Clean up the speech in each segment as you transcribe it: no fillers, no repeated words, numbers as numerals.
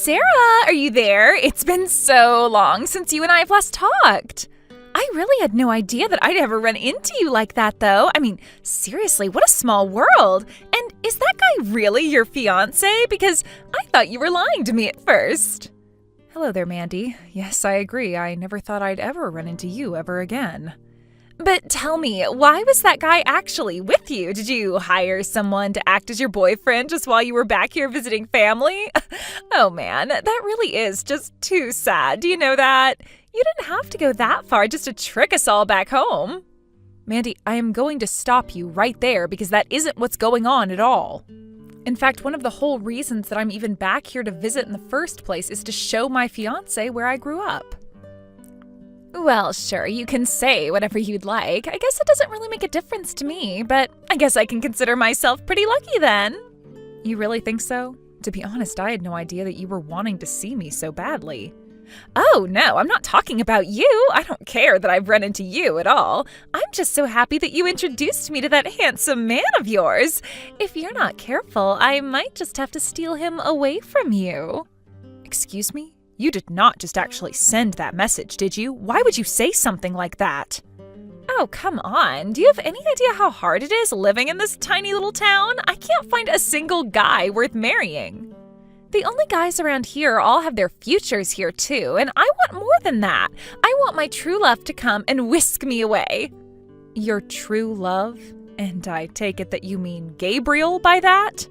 Sarah, are you there? It's been so long since you and I have last talked. I really had no idea that I'd ever run into you like that, though. I mean, seriously, what a small world. And is that guy really your fiance? Because I thought you were lying to me at first. Hello there, Mandy. Yes, I agree. I never thought I'd ever run into you ever again. But tell me, why was that guy actually with you? Did you hire someone to act as your boyfriend just while you were back here visiting family? Oh man, that really is just too sad. Do you know that? You didn't have to go that far just to trick us all back home. Mandy, I am going to stop you right there because that isn't what's going on at all. In fact, one of the whole reasons that I'm even back here to visit in the first place is to show my fiance where I grew up. Well, sure, you can say whatever you'd like. I guess it doesn't really make a difference to me, but I guess I can consider myself pretty lucky then. You really think so? To be honest, I had no idea that you were wanting to see me so badly. Oh, no, I'm not talking about you. I don't care that I've run into you at all. I'm just so happy that you introduced me to that handsome man of yours. If you're not careful, I might just have to steal him away from you. Excuse me? You did not just actually send that message, did you? Why would you say something like that? Oh, come on. Do you have any idea how hard it is living in this tiny little town? I can't find a single guy worth marrying. The only guys around here all have their futures here too, and I want more than that. I want my true love to come and whisk me away. Your true love? And I take it that you mean Gabriel by that?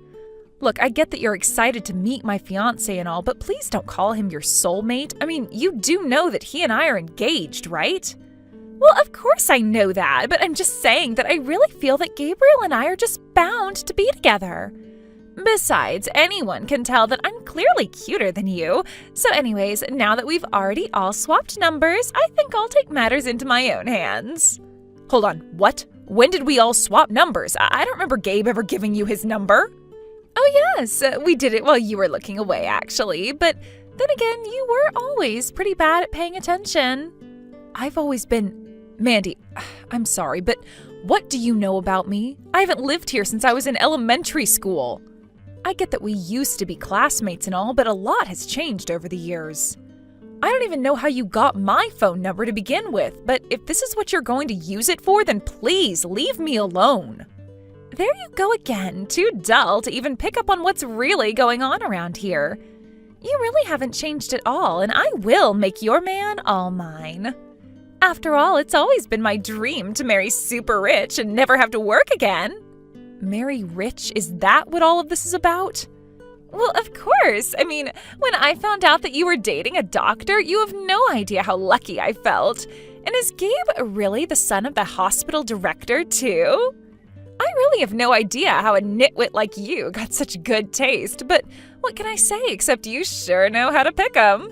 Look, I get that you're excited to meet my fiancé and all, but please don't call him your soulmate. I mean, you do know that he and I are engaged, right? Well, of course I know that, but I'm just saying that I really feel that Gabriel and I are just bound to be together. Besides, anyone can tell that I'm clearly cuter than you. So anyways, now that we've already all swapped numbers, I think I'll take matters into my own hands. Hold on, what? When did we all swap numbers? I don't remember Gabe ever giving you his number. Oh yes, we did it while you were looking away actually, but then again, you were always pretty bad at paying attention. I've always been… Mandy, I'm sorry, but what do you know about me? I haven't lived here since I was in elementary school. I get that we used to be classmates and all, but a lot has changed over the years. I don't even know how you got my phone number to begin with, but if this is what you're going to use it for, then please leave me alone. There you go again, too dull to even pick up on what's really going on around here. You really haven't changed at all, and I will make your man all mine. After all, it's always been my dream to marry super rich and never have to work again. Marry rich? Is that what all of this is about? Well, of course. I mean, when I found out that you were dating a doctor, you have no idea how lucky I felt. And is Gabe really the son of the hospital director, too? I really have no idea how a nitwit like you got such good taste, but what can I say except you sure know how to pick 'em.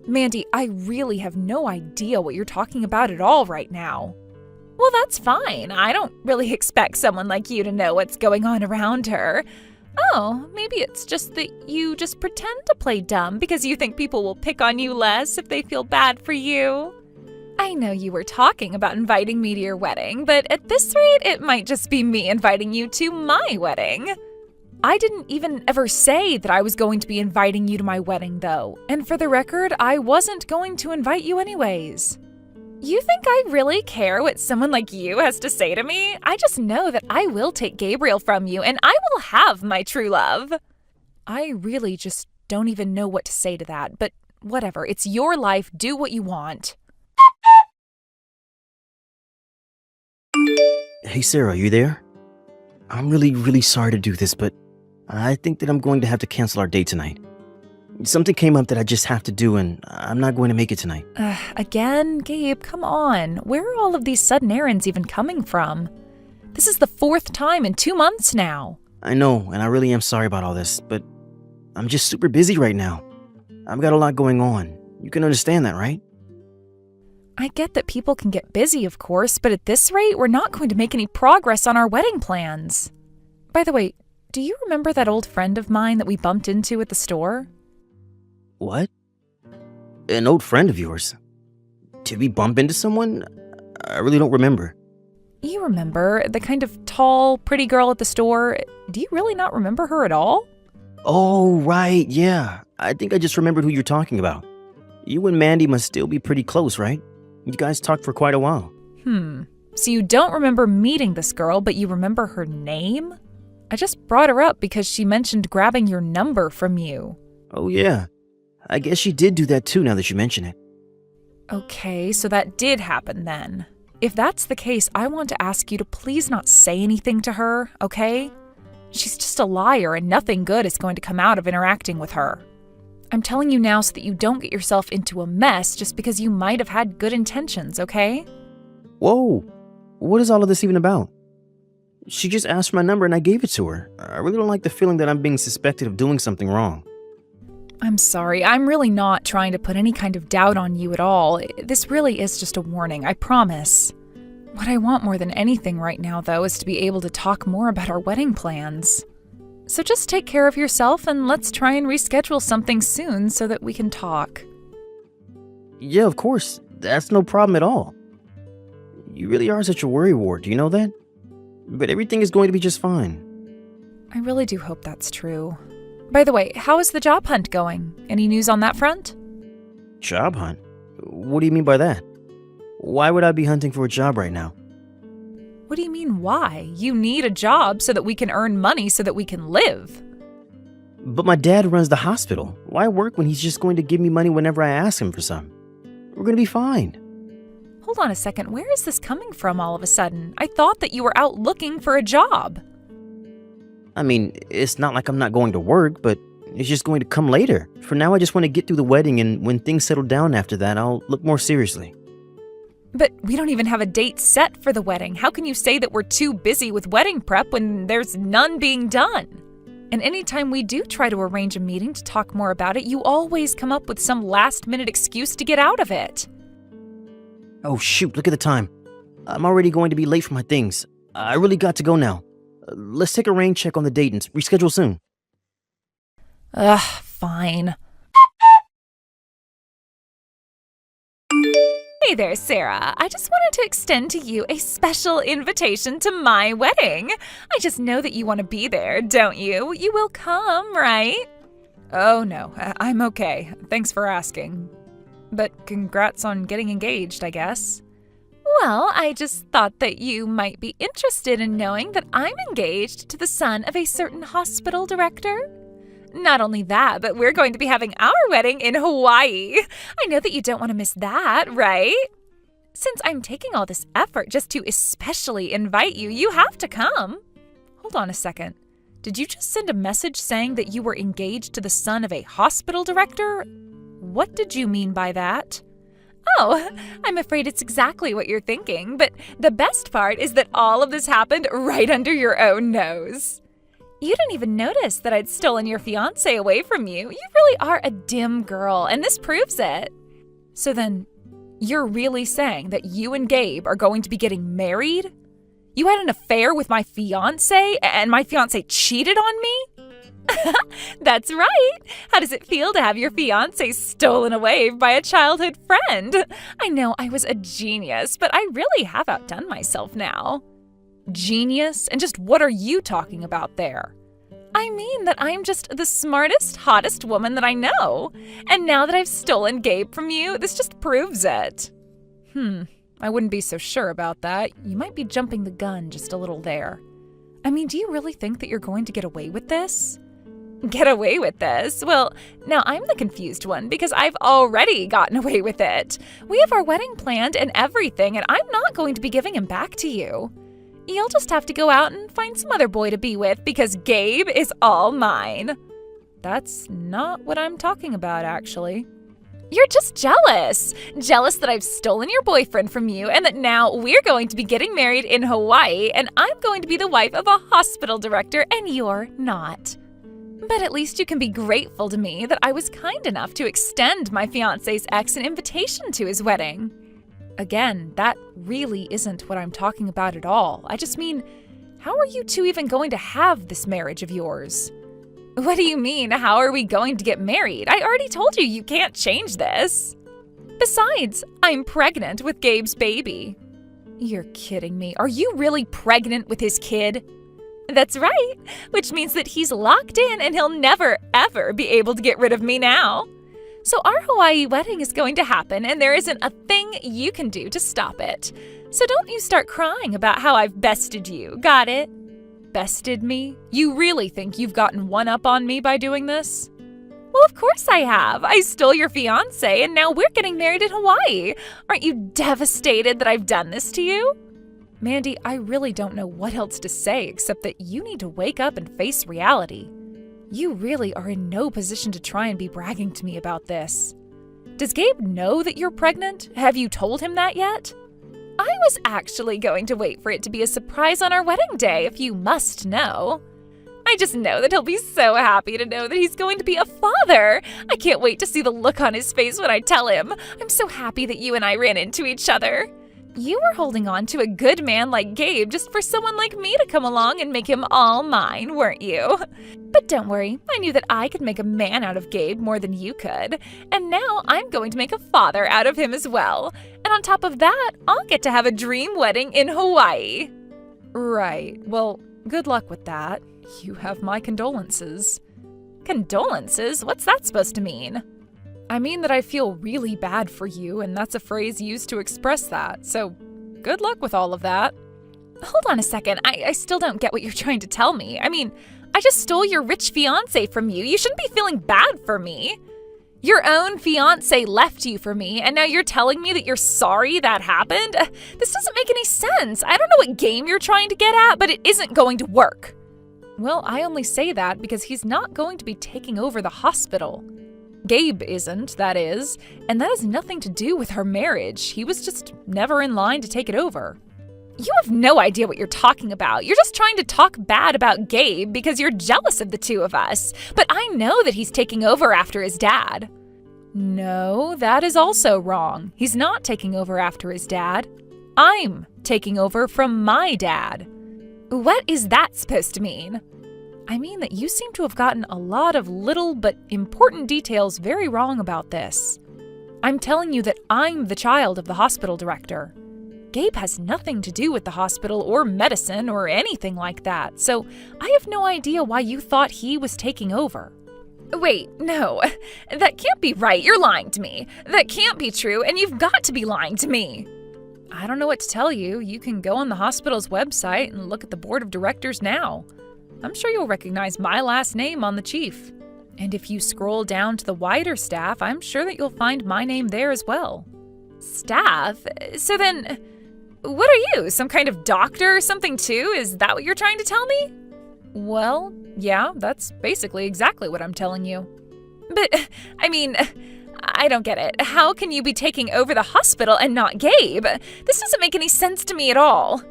Mandy, I really have no idea what you're talking about at all right now. Well, that's fine. I don't really expect someone like you to know what's going on around her. Oh, maybe it's just that you just pretend to play dumb because you think people will pick on you less if they feel bad for you. I know you were talking about inviting me to your wedding, but at this rate, it might just be me inviting you to my wedding. I didn't even ever say that I was going to be inviting you to my wedding, though. And for the record, I wasn't going to invite you anyways. You think I really care what someone like you has to say to me? I just know that I will take Gabriel from you, and I will have my true love. I really just don't even know what to say to that, but whatever. It's your life. Do what you want. Hey Sarah, you there? I'm really sorry to do this, but I think that I'm going to have to cancel our date tonight. Something came up that I just have to do, and I'm not going to make it tonight. Again? Gabe, come on. Where are all of these sudden errands even coming from? This is the 4th time in 2 months now. I know, and I really am sorry about all this, but I'm just super busy right now. I've got a lot going on. You can understand that, right? I get that people can get busy, of course, but at this rate, we're not going to make any progress on our wedding plans. By the way, do you remember that old friend of mine that we bumped into at the store? What? An old friend of yours? Did we bump into someone? I really don't remember. You remember, the kind of tall, pretty girl at the store. Do you really not remember her at all? Oh, right, yeah. I think I just remembered who you're talking about. You and Mandy must still be pretty close, right? You guys talked for quite a while. So you don't remember meeting this girl, but you remember her name? I just brought her up because she mentioned grabbing your number from you. Oh yeah, I guess she did do that too now that you mention it. Okay, so that did happen then. If that's the case, I want to ask you to please not say anything to her, okay? She's just a liar and nothing good is going to come out of interacting with her. I'm telling you now so that you don't get yourself into a mess just because you might have had good intentions, okay? Whoa, what is all of this even about? She just asked for my number and I gave it to her. I really don't like the feeling that I'm being suspected of doing something wrong. I'm sorry, I'm really not trying to put any kind of doubt on you at all. This really is just a warning, I promise. What I want more than anything right now, though, is to be able to talk more about our wedding plans. So just take care of yourself and let's try and reschedule something soon so that we can talk. Yeah, of course. That's no problem at all. You really are such a worrywart, do you know that? But everything is going to be just fine. I really do hope that's true. By the way, how is the job hunt going? Any news on that front? Job hunt? What do you mean by that? Why would I be hunting for a job right now? What do you mean, why? You need a job so that we can earn money so that we can live. But my dad runs the hospital. Why work when he's just going to give me money whenever I ask him for some? We're going to be fine. Hold on a second, where is this coming from all of a sudden? I thought that you were out looking for a job. I mean, it's not like I'm not going to work, but it's just going to come later. For now, I just want to get through the wedding, and when things settle down after that, I'll look more seriously. But we don't even have a date set for the wedding. How can you say that we're too busy with wedding prep when there's none being done? And anytime we do try to arrange a meeting to talk more about it, you always come up with some last-minute excuse to get out of it. Oh shoot, look at the time. I'm already going to be late for my things. I really got to go now. Let's take a rain check on the date and reschedule soon. Ugh, fine. Hey there, Sarah. I just wanted to extend to you a special invitation to my wedding. I just know that you want to be there, don't you? You will come, right? Oh, no, I'm okay. Thanks for asking. But congrats on getting engaged, I guess. Well, I just thought that you might be interested in knowing that I'm engaged to the son of a certain hospital director. Not only that, but we're going to be having our wedding in Hawaii. I know that you don't want to miss that, right? Since I'm taking all this effort just to especially invite you, you have to come. Hold on a second. Did you just send a message saying that you were engaged to the son of a hospital director? What did you mean by that? Oh, I'm afraid it's exactly what you're thinking, but the best part is that all of this happened right under your own nose. You didn't even notice that I'd stolen your fiance away from you. You really are a dim girl, and this proves it. So then, you're really saying that you and Gabe are going to be getting married? You had an affair with my fiance, and my fiance cheated on me? That's right. How does it feel to have your fiancé stolen away by a childhood friend? I know I was a genius, but I really have outdone myself now. Genius? And just what are you talking about there? I mean that I'm just the smartest, hottest woman that I know. And now that I've stolen Gabe from you, this just proves it. I wouldn't be so sure about that. You might be jumping the gun just a little there. I mean, do you really think that you're going to get away with this? Get away with this? Well, now I'm the confused one because I've already gotten away with it. We have our wedding planned and everything, and I'm not going to be giving him back to you. You'll just have to go out and find some other boy to be with because Gabe is all mine. That's not what I'm talking about, actually. You're just jealous. Jealous that I've stolen your boyfriend from you and that now we're going to be getting married in Hawaii and I'm going to be the wife of a hospital director and you're not. But at least you can be grateful to me that I was kind enough to extend my fiancé's ex an invitation to his wedding. Again, that really isn't what I'm talking about at all. I just mean, how are you two even going to have this marriage of yours? What do you mean, how are we going to get married? I already told you you can't change this. Besides, I'm pregnant with Gabe's baby. You're kidding me. Are you really pregnant with his kid? That's right, which means that he's locked in and he'll never, ever be able to get rid of me now. So our Hawaii wedding is going to happen, and there isn't a thing you can do to stop it. So don't you start crying about how I've bested you, got it? Bested me? You really think you've gotten one up on me by doing this? Well, of course I have. I stole your fiance, and now we're getting married in Hawaii. Aren't you devastated that I've done this to you? Mandy, I really don't know what else to say except that you need to wake up and face reality. You really are in no position to try and be bragging to me about this. Does Gabe know that you're pregnant? Have you told him that yet? I was actually going to wait for it to be a surprise on our wedding day, if you must know. I just know that he'll be so happy to know that he's going to be a father. I can't wait to see the look on his face when I tell him. I'm so happy that you and I ran into each other. You were holding on to a good man like Gabe just for someone like me to come along and make him all mine, weren't you? But don't worry, I knew that I could make a man out of Gabe more than you could. And now I'm going to make a father out of him as well. And on top of that, I'll get to have a dream wedding in Hawaii. Right, well, good luck with that. You have my condolences. Condolences? What's that supposed to mean? I mean that I feel really bad for you, and that's a phrase used to express that, so good luck with all of that. Hold on a second, I still don't get what you're trying to tell me. I mean, I just stole your rich fiance from you. You shouldn't be feeling bad for me. Your own fiance left you for me, and now you're telling me that you're sorry that happened? This doesn't make any sense. I don't know what game you're trying to get at, but it isn't going to work. Well, I only say that because he's not going to be taking over the hospital. Gabe isn't, that is, and that has nothing to do with her marriage. He was just never in line to take it over. You have no idea what you're talking about. You're just trying to talk bad about Gabe because you're jealous of the two of us. But I know that he's taking over after his dad. No, that is also wrong. He's not taking over after his dad. I'm taking over from my dad. What is that supposed to mean? I mean that you seem to have gotten a lot of little but important details very wrong about this. I'm telling you that I'm the child of the hospital director. Gabe has nothing to do with the hospital or medicine or anything like that, so I have no idea why you thought he was taking over. Wait, no, that can't be right. You're lying to me. That can't be true, and you've got to be lying to me. I don't know what to tell you. You can go on the hospital's website and look at the board of directors now. I'm sure you'll recognize my last name on the chief. And if you scroll down to the wider staff, I'm sure that you'll find my name there as well. Staff? So then, what are you, some kind of doctor or something too? Is that what you're trying to tell me? Well, yeah, that's basically exactly what I'm telling you. But, I mean, I don't get it. How can you be taking over the hospital and not Gabe? This doesn't make any sense to me at all.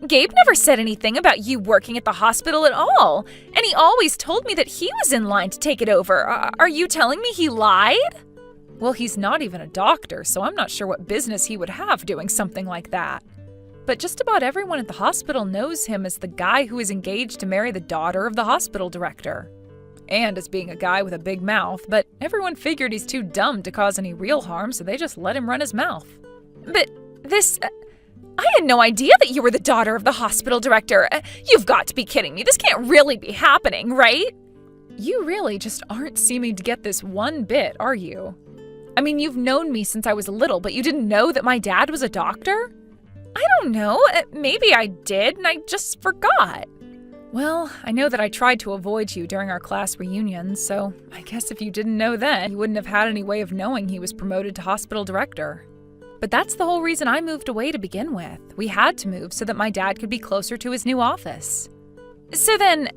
Gabe never said anything about you working at the hospital at all, and he always told me that he was in line to take it over. Are you telling me he lied? Well, he's not even a doctor, so I'm not sure what business he would have doing something like that. But just about everyone at the hospital knows him as the guy who is engaged to marry the daughter of the hospital director. And as being a guy with a big mouth, but everyone figured he's too dumb to cause any real harm, so they just let him run his mouth. But this... I had no idea that you were the daughter of the hospital director. You've got to be kidding me. This can't really be happening, right? You really just aren't seeming to get this one bit, are you? I mean, you've known me since I was little, but you didn't know that my dad was a doctor? I don't know. Maybe I did, and I just forgot. Well, I know that I tried to avoid you during our class reunions, so I guess if you didn't know then, you wouldn't have had any way of knowing he was promoted to hospital director. But that's the whole reason I moved away to begin with. We had to move so that my dad could be closer to his new office. So then,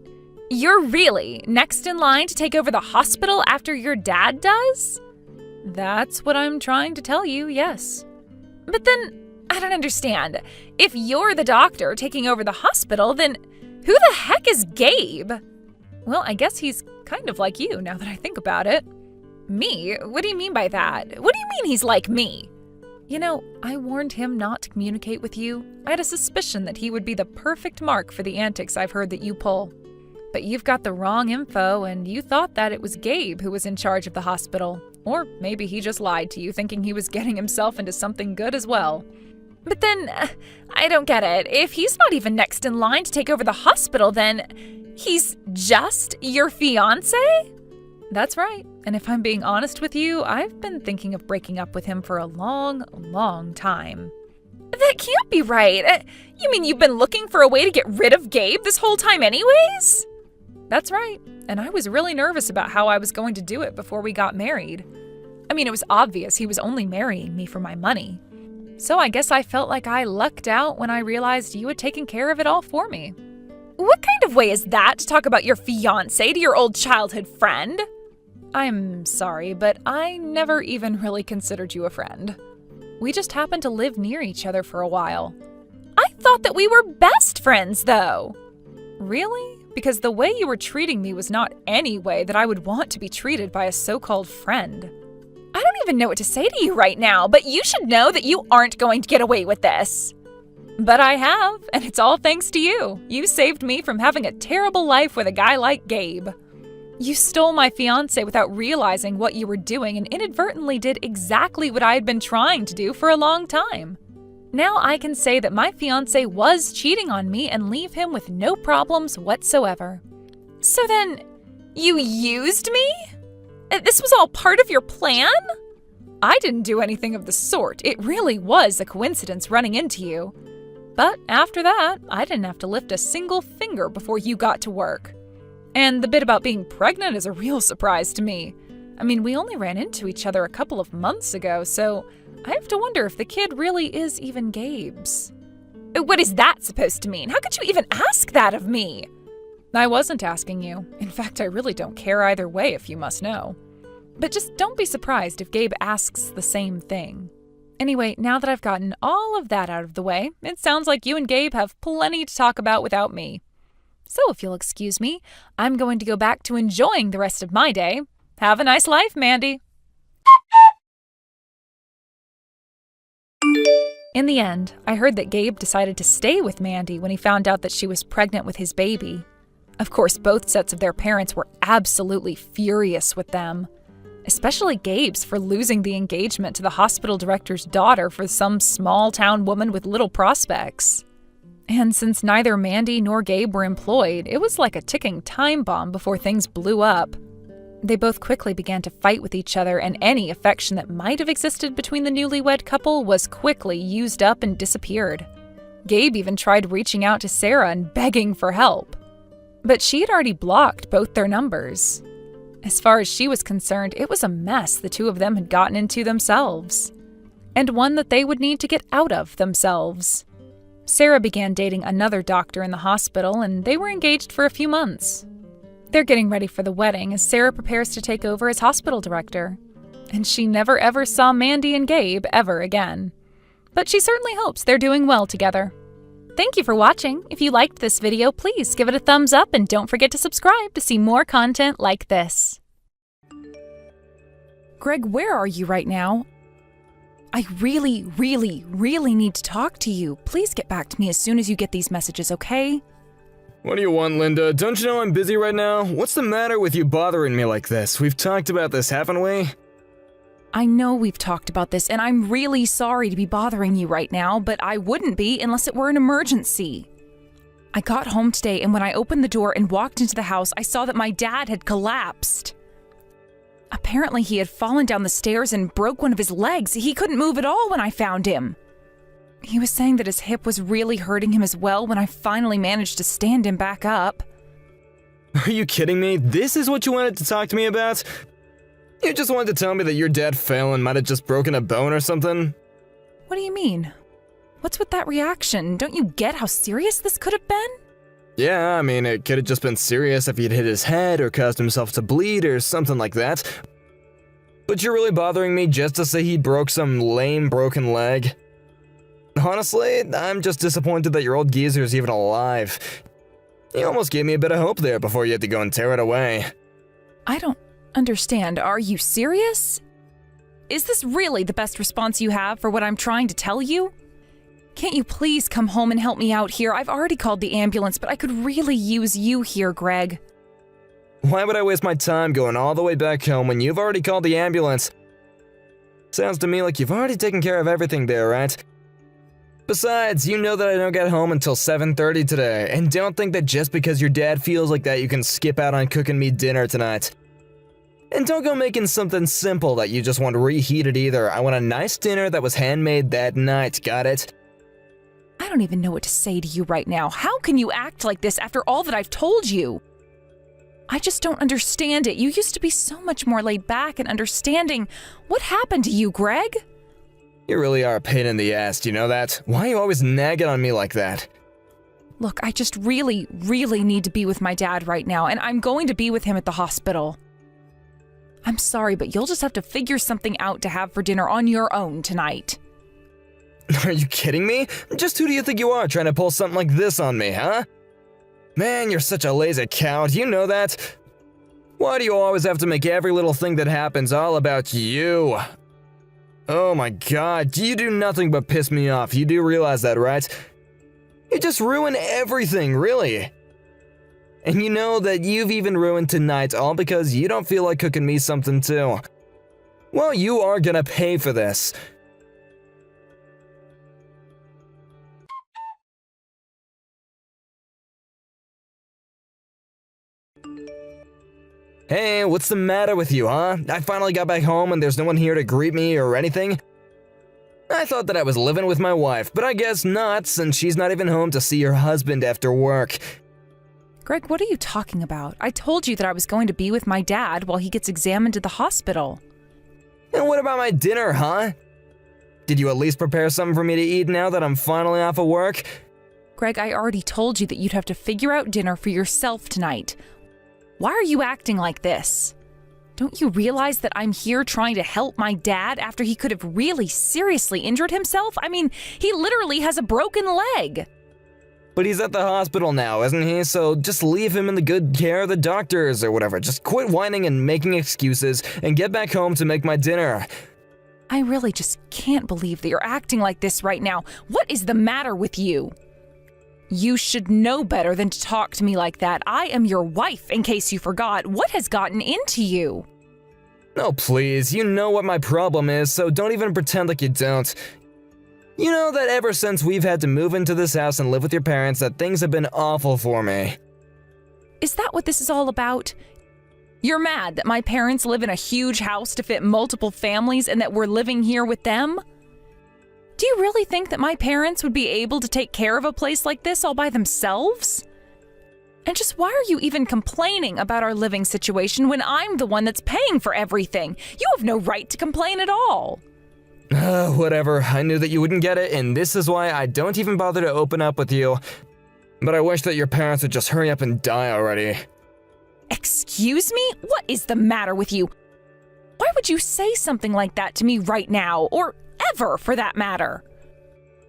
you're really next in line to take over the hospital after your dad does? That's what I'm trying to tell you, yes. But then, I don't understand. If you're the doctor taking over the hospital, then who the heck is Gabe? Well, I guess he's kind of like you now that I think about it. Me? What do you mean by that? What do you mean he's like me? You know, I warned him not to communicate with you. I had a suspicion that he would be the perfect mark for the antics I've heard that you pull. But you've got the wrong info, and you thought that it was Gabe who was in charge of the hospital. Or maybe he just lied to you, thinking he was getting himself into something good as well. But then, I don't get it. If he's not even next in line to take over the hospital, then he's just your fiance? That's right. And if I'm being honest with you, I've been thinking of breaking up with him for a long, long time. That can't be right. You mean you've been looking for a way to get rid of Gabe this whole time anyways? That's right. And I was really nervous about how I was going to do it before we got married. I mean, it was obvious he was only marrying me for my money. So I guess I felt like I lucked out when I realized you had taken care of it all for me. What kind of way is that to talk about your fiancé to your old childhood friend? I'm sorry, but I never even really considered you a friend. We just happened to live near each other for a while. I thought that we were best friends, though. Really? Because the way you were treating me was not any way that I would want to be treated by a so-called friend. I don't even know what to say to you right now, but you should know that you aren't going to get away with this. But I have, and it's all thanks to you. You saved me from having a terrible life with a guy like Gabe. You stole my fiancé without realizing what you were doing and inadvertently did exactly what I had been trying to do for a long time. Now I can say that my fiancé was cheating on me and leave him with no problems whatsoever. So then, you used me? This was all part of your plan? I didn't do anything of the sort. It really was a coincidence running into you. But after that, I didn't have to lift a single finger before you got to work. And the bit about being pregnant is a real surprise to me. I mean, we only ran into each other a couple of months ago, so I have to wonder if the kid really is even Gabe's. What is that supposed to mean? How could you even ask that of me? I wasn't asking you. In fact, I really don't care either way, if you must know. But just don't be surprised if Gabe asks the same thing. Anyway, now that I've gotten all of that out of the way, it sounds like you and Gabe have plenty to talk about without me. So if you'll excuse me, I'm going to go back to enjoying the rest of my day. Have a nice life, Mandy. In the end, I heard that Gabe decided to stay with Mandy when he found out that she was pregnant with his baby. Of course, both sets of their parents were absolutely furious with them. Especially Gabe's for losing the engagement to the hospital director's daughter for some small-town woman with little prospects. And since neither Mandy nor Gabe were employed, it was like a ticking time bomb before things blew up. They both quickly began to fight with each other, and any affection that might have existed between the newlywed couple was quickly used up and disappeared. Gabe even tried reaching out to Sarah and begging for help. But she had already blocked both their numbers. As far as she was concerned, it was a mess the two of them had gotten into themselves, and one that they would need to get out of themselves. Sarah began dating another doctor in the hospital, and they were engaged for a few months. They're getting ready for the wedding as Sarah prepares to take over as hospital director. And she never ever saw Mandy and Gabe ever again. But she certainly hopes they're doing well together. Thank you for watching. If you liked this video, please give it a thumbs up and don't forget to subscribe to see more content like this. Greg, where are you right now? I really need to talk to you. Please get back to me as soon as you get these messages, okay? What do you want, Linda? Don't you know I'm busy right now? What's the matter with you bothering me like this? We've talked about this, haven't we? I know we've talked about this, and I'm really sorry to be bothering you right now, but I wouldn't be unless it were an emergency. I got home today, and when I opened the door and walked into the house, I saw that my dad had collapsed. Apparently, he had fallen down the stairs and broke one of his legs. He couldn't move at all when I found him. He was saying that his hip was really hurting him as well when I finally managed to stand him back up. Are you kidding me? This is what you wanted to talk to me about? You just wanted to tell me that your dad fell and might have just broken a bone or something? What do you mean? What's with that reaction? Don't you get how serious this could have been? Yeah, I mean, it could have just been serious if he'd hit his head or caused himself to bleed or something like that. But you're really bothering me just to say he broke some lame broken leg? Honestly, I'm just disappointed that your old geezer's even alive. You almost gave me a bit of hope there before you had to go and tear it away. I don't understand. Are you serious? Is this really the best response you have for what I'm trying to tell you? Can't you please come home and help me out here? I've already called the ambulance, but I could really use you here, Greg. Why would I waste my time going all the way back home when you've already called the ambulance? Sounds to me like you've already taken care of everything there, right? Besides, you know that I don't get home until 7:30 today, and don't think that just because your dad feels like that you can skip out on cooking me dinner tonight. And don't go making something simple that you just want reheated either. I want a nice dinner that was handmade that night, got it? I don't even know what to say to you right now. How can you act like this after all that I've told you? I just don't understand it. You used to be so much more laid back and understanding. What happened to you, Greg? You really are a pain in the ass, do you know that? Why are you always nagging on me like that? Look, I just really need to be with my dad right now, and I'm going to be with him at the hospital. I'm sorry, but you'll just have to figure something out to have for dinner on your own tonight. Are you kidding me? Just who do you think you are trying to pull something like this on me, huh? Man, you're such a lazy cow, do you know that? Why do you always have to make every little thing that happens all about you? Oh my god, you do nothing but piss me off, you do realize that, right? You just ruin everything, really. And you know that you've even ruined tonight all because you don't feel like cooking me something too. Well, you are gonna pay for this. Hey, what's the matter with you, huh? I finally got back home and there's no one here to greet me or anything. I thought that I was living with my wife, but I guess not, since she's not even home to see her husband after work. Greg, what are you talking about? I told you that I was going to be with my dad while he gets examined at the hospital. And what about my dinner, huh? Did you at least prepare something for me to eat now that I'm finally off of work? Greg, I already told you that you'd have to figure out dinner for yourself tonight. Why are you acting like this? Don't you realize that I'm here trying to help my dad after he could have really seriously injured himself? I mean, he literally has a broken leg. But he's at the hospital now, isn't he? So just leave him in the good care of the doctors or whatever. Just quit whining and making excuses and get back home to make my dinner. I really just can't believe that you're acting like this right now. What is the matter with you? You should know better than to talk to me like that. I am your wife, in case you forgot. What has gotten into you? No, please, you know what my problem is, so don't even pretend like you don't. You know that ever since we've had to move into this house and live with your parents, that things have been awful for me. Is that what this is all about? You're mad that my parents live in a huge house to fit multiple families and that we're living here with them? Do you really think that my parents would be able to take care of a place like this all by themselves? And just why are you even complaining about our living situation when I'm the one that's paying for everything? You have no right to complain at all. Whatever, I knew that you wouldn't get it, and this is why I don't even bother to open up with you. But I wish that your parents would just hurry up and die already. Excuse me? What is the matter with you? Why would you say something like that to me right now, or ever for that matter?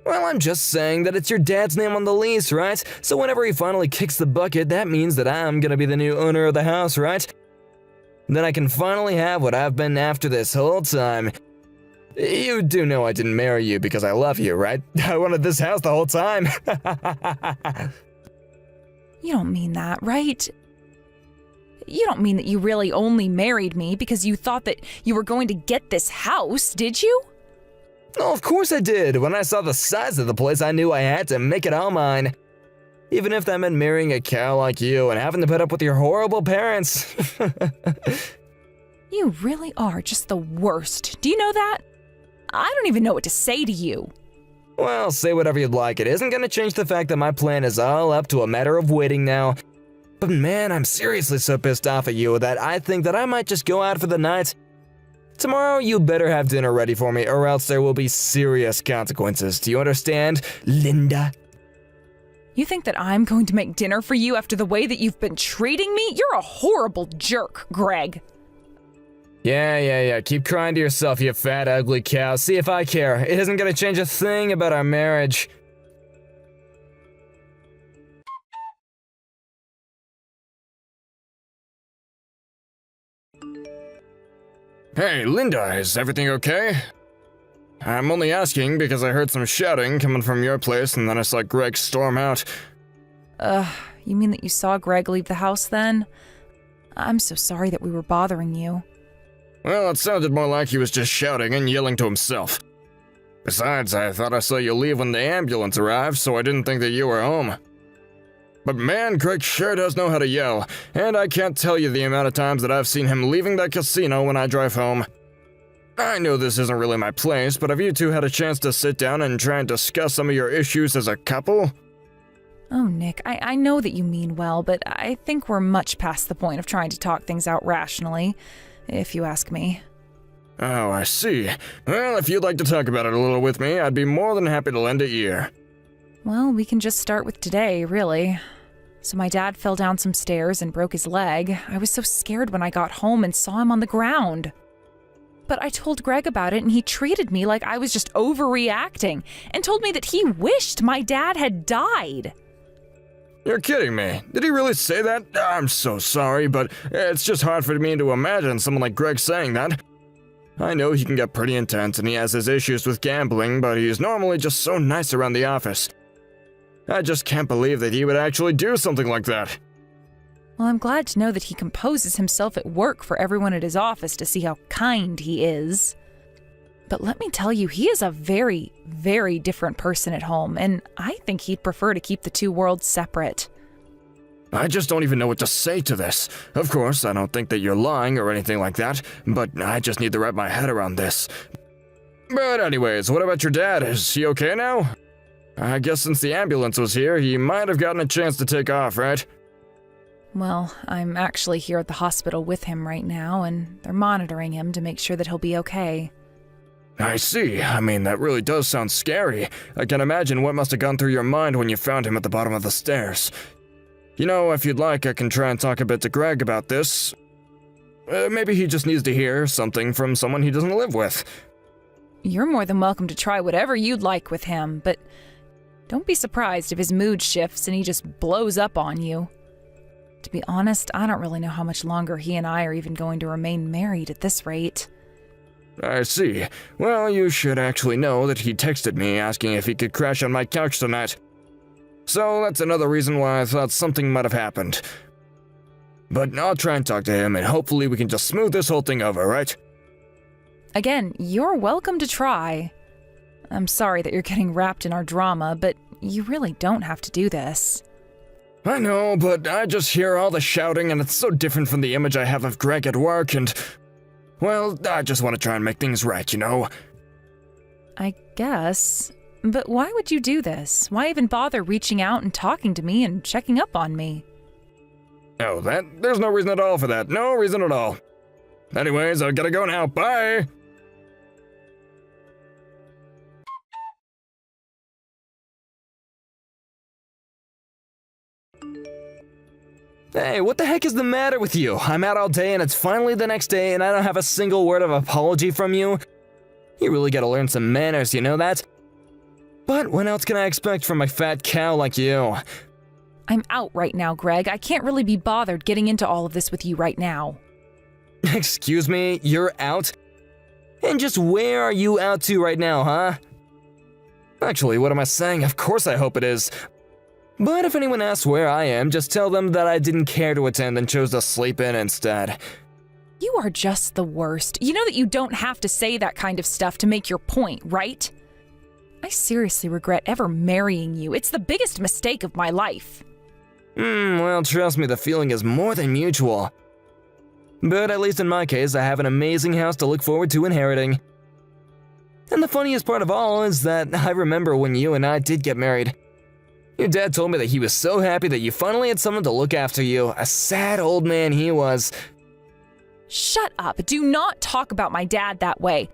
Well, I'm just saying that it's your dad's name on the lease, right? So whenever he finally kicks the bucket, that means that I'm gonna be the new owner of the house, right? Then I can finally have what I've been after this whole time. You do know I didn't marry you because I love you, right? I wanted this house the whole time. You don't mean that, right? You don't mean that you really only married me because you thought that you were going to get this house, did you? Oh, of course I did. When I saw the size of the place, I knew I had to make it all mine. Even if that meant marrying a cow like you and having to put up with your horrible parents. You really are just the worst. Do you know that? I don't even know what to say to you. Well, say whatever you'd like. It isn't gonna change the fact that my plan is all up to a matter of waiting now. But man, I'm seriously so pissed off at you that I think that I might just go out for the night. Tomorrow, you better have dinner ready for me, or else there will be serious consequences. Do you understand, Linda? You think that I'm going to make dinner for you after the way that you've been treating me? You're a horrible jerk, Greg. Yeah. Keep crying to yourself, you fat, ugly cow. See if I care. It isn't gonna change a thing about our marriage. Hey, Linda, is everything okay? I'm only asking because I heard some shouting coming from your place and then I saw Greg storm out. You mean that you saw Greg leave the house then? I'm so sorry that we were bothering you. Well, it sounded more like he was just shouting and yelling to himself. Besides, I thought I saw you leave when the ambulance arrived, so I didn't think that you were home. But man, Greg sure does know how to yell, and I can't tell you the amount of times that I've seen him leaving that casino when I drive home. I know this isn't really my place, but have you two had a chance to sit down and try and discuss some of your issues as a couple? Oh, Nick, I know that you mean well, but I think we're much past the point of trying to talk things out rationally, if you ask me. Oh, I see. Well, if you'd like to talk about it a little with me, I'd be more than happy to lend a ear. Well, we can just start with today, really. So my dad fell down some stairs and broke his leg. I was so scared when I got home and saw him on the ground. But I told Greg about it and he treated me like I was just overreacting and told me that he wished my dad had died. You're kidding me. Did he really say that? I'm so sorry, but it's just hard for me to imagine someone like Greg saying that. I know he can get pretty intense and he has his issues with gambling, but he's normally just so nice around the office. I just can't believe that he would actually do something like that. Well, I'm glad to know that he composes himself at work for everyone at his office to see how kind he is. But let me tell you, he is a very, very different person at home, and I think he'd prefer to keep the two worlds separate. I just don't even know what to say to this. Of course, I don't think that you're lying or anything like that, but I just need to wrap my head around this. But anyways, what about your dad? Is he okay now? I guess since the ambulance was here, he might have gotten a chance to take off, right? Well, I'm actually here at the hospital with him right now, and they're monitoring him to make sure that he'll be okay. I see. I mean, that really does sound scary. I can imagine what must have gone through your mind when you found him at the bottom of the stairs. You know, if you'd like, I can try and talk a bit to Greg about this. Maybe he just needs to hear something from someone he doesn't live with. You're more than welcome to try whatever you'd like with him, but don't be surprised if his mood shifts and he just blows up on you. To be honest, I don't really know how much longer he and I are even going to remain married at this rate. I see. Well, you should actually know that he texted me asking if he could crash on my couch tonight. So that's another reason why I thought something might have happened. But I'll try and talk to him, and hopefully we can just smooth this whole thing over, right? Again, you're welcome to try. I'm sorry that you're getting wrapped in our drama, but you really don't have to do this. I know, but I just hear all the shouting, and it's so different from the image I have of Greg at work, and... well, I just want to try and make things right, you know? I guess. But why would you do this? Why even bother reaching out and talking to me and checking up on me? Oh, there's no reason at all for that. No reason at all. Anyways, I gotta go now. Bye! Hey, what the heck is the matter with you? I'm out all day and it's finally the next day and I don't have a single word of apology from you. You really gotta learn some manners, you know that? But what else can I expect from a fat cow like you? I'm out right now, Greg. I can't really be bothered getting into all of this with you right now. Excuse me, you're out? And just where are you out to right now, huh? Actually, what am I saying? Of course I hope it is. But if anyone asks where I am, just tell them that I didn't care to attend and chose to sleep in instead. You are just the worst. You know that you don't have to say that kind of stuff to make your point, right? I seriously regret ever marrying you. It's the biggest mistake of my life. Well, trust me, the feeling is more than mutual. But at least in my case, I have an amazing house to look forward to inheriting. And the funniest part of all is that I remember when you and I did get married. Your dad told me that he was so happy that you finally had someone to look after you. A sad old man he was. Shut up. Do not talk about my dad that way.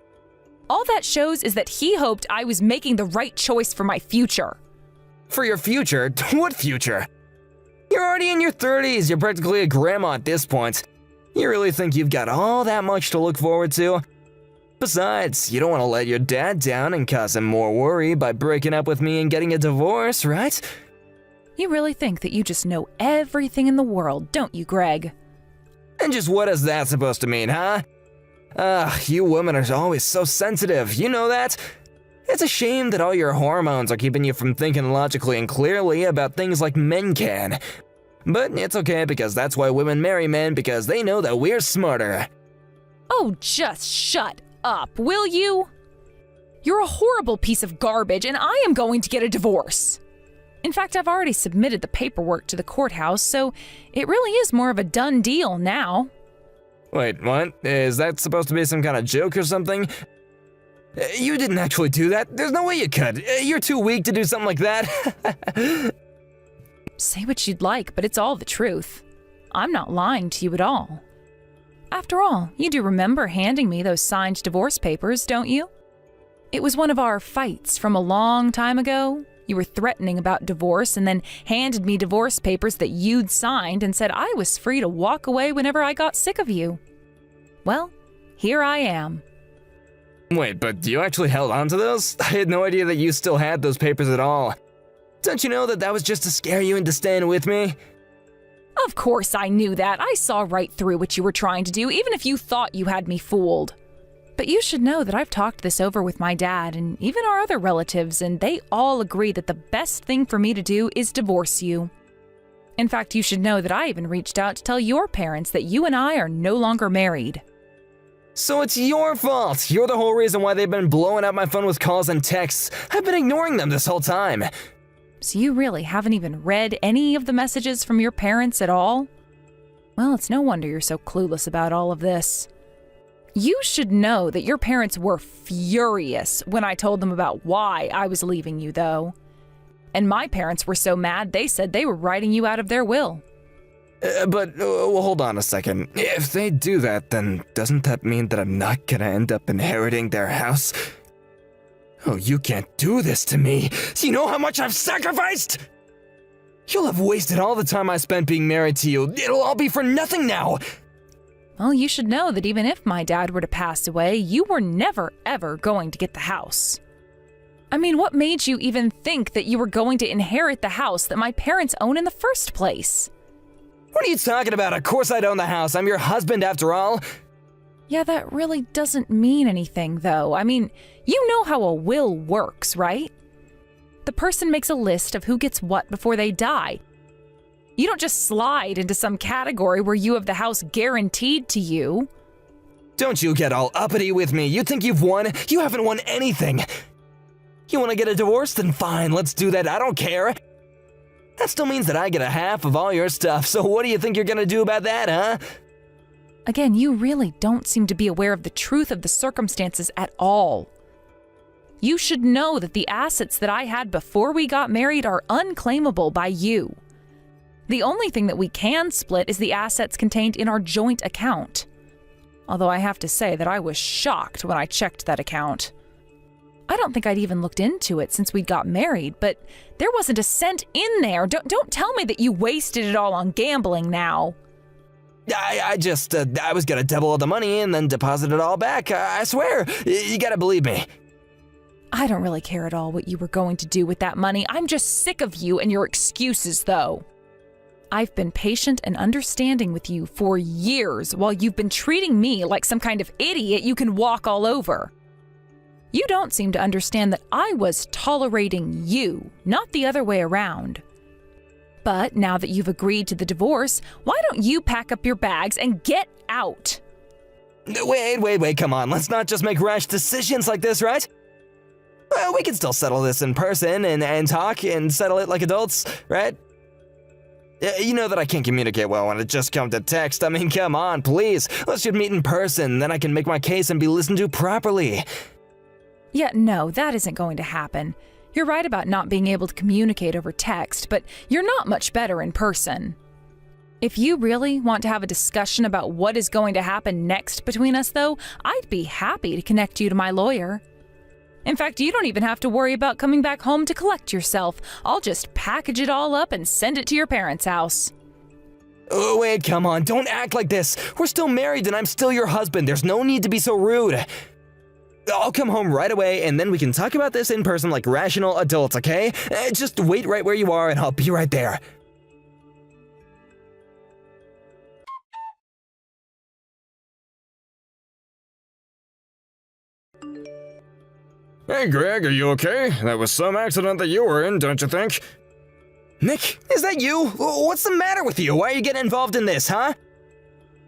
All that shows is that he hoped I was making the right choice for my future. For your future? What future? You're already in your 30s. You're practically a grandma at this point. You really think you've got all that much to look forward to? Besides, you don't want to let your dad down and cause him more worry by breaking up with me and getting a divorce, right? You really think that you just know everything in the world, don't you, Greg? And just what is that supposed to mean, huh? You women are always so sensitive, you know that? It's a shame that all your hormones are keeping you from thinking logically and clearly about things like men can. But it's okay because that's why women marry men, because they know that we're smarter. Oh, just shut up, will you? You're a horrible piece of garbage, and I am going to get a divorce. In fact, I've already submitted the paperwork to the courthouse, so it really is more of a done deal now. Wait, what? Is that supposed to be some kind of joke or something? You didn't actually do that. There's no way you could. You're too weak to do something like that. Say what you'd like, but it's all the truth. I'm not lying to you at all. After all, you do remember handing me those signed divorce papers, don't you? It was one of our fights from a long time ago. You were threatening about divorce and then handed me divorce papers that you'd signed and said I was free to walk away whenever I got sick of you. Well, here I am. Wait, but you actually held on to those? I had no idea that you still had those papers at all. Don't you know that that was just to scare you into staying with me? Of course I knew that. I saw right through what you were trying to do, even if you thought you had me fooled. But you should know that I've talked this over with my dad and even our other relatives, and they all agree that the best thing for me to do is divorce you. In fact, you should know that I even reached out to tell your parents that you and I are no longer married. So it's your fault. You're the whole reason why they've been blowing up my phone with calls and texts. I've been ignoring them this whole time. So you really haven't even read any of the messages from your parents at all? Well, it's no wonder you're so clueless about all of this. You should know that your parents were furious when I told them about why I was leaving you, though. And my parents were so mad they said they were writing you out of their will. But hold on a second. If they do that, then doesn't that mean that I'm not gonna end up inheriting their house? Oh, you can't do this to me. Do you know how much I've sacrificed? You'll have wasted all the time I spent being married to you. It'll all be for nothing now. Well, you should know that even if my dad were to pass away, you were never, ever going to get the house. I mean, what made you even think that you were going to inherit the house that my parents own in the first place? What are you talking about? Of course I'd own the house. I'm your husband after all. Yeah, that really doesn't mean anything, though. I mean, you know how a will works, right? The person makes a list of who gets what before they die. You don't just slide into some category where you have the house guaranteed to you. Don't you get all uppity with me. You think you've won? You haven't won anything. You want to get a divorce? Then fine, let's do that. I don't care. That still means that I get a half of all your stuff, so what do you think you're gonna do about that, huh? Again, you really don't seem to be aware of the truth of the circumstances at all. You should know that the assets that I had before we got married are unclaimable by you. The only thing that we can split is the assets contained in our joint account. Although I have to say that I was shocked when I checked that account. I don't think I'd even looked into it since we'd got married, but there wasn't a cent in there. Don't tell me that you wasted it all on gambling now. I was gonna double all the money and then deposit it all back. I swear. You gotta believe me. I don't really care at all what you were going to do with that money. I'm just sick of you and your excuses, though. I've been patient and understanding with you for years while you've been treating me like some kind of idiot you can walk all over. You don't seem to understand that I was tolerating you, not the other way around. But now that you've agreed to the divorce, why don't you pack up your bags and get out? Wait, come on. Let's not just make rash decisions like this, right? Well, we can still settle this in person and talk and settle it like adults, right? You know that I can't communicate well when it just comes to text. I mean, come on, please. Let's just meet in person, then I can make my case and be listened to properly. Yeah, no, that isn't going to happen. You're right about not being able to communicate over text, but you're not much better in person. If you really want to have a discussion about what is going to happen next between us, though, I'd be happy to connect you to my lawyer. In fact, you don't even have to worry about coming back home to collect yourself. I'll just package it all up and send it to your parents' house. Oh, wait, come on, don't act like this. We're still married and I'm still your husband. There's no need to be so rude. I'll come home right away and then we can talk about this in person like rational adults, okay? Just wait right where you are and I'll be right there. Hey, Greg, are you okay? That was some accident that you were in, don't you think? Nick, is that you? What's the matter with you? Why are you getting involved in this, huh?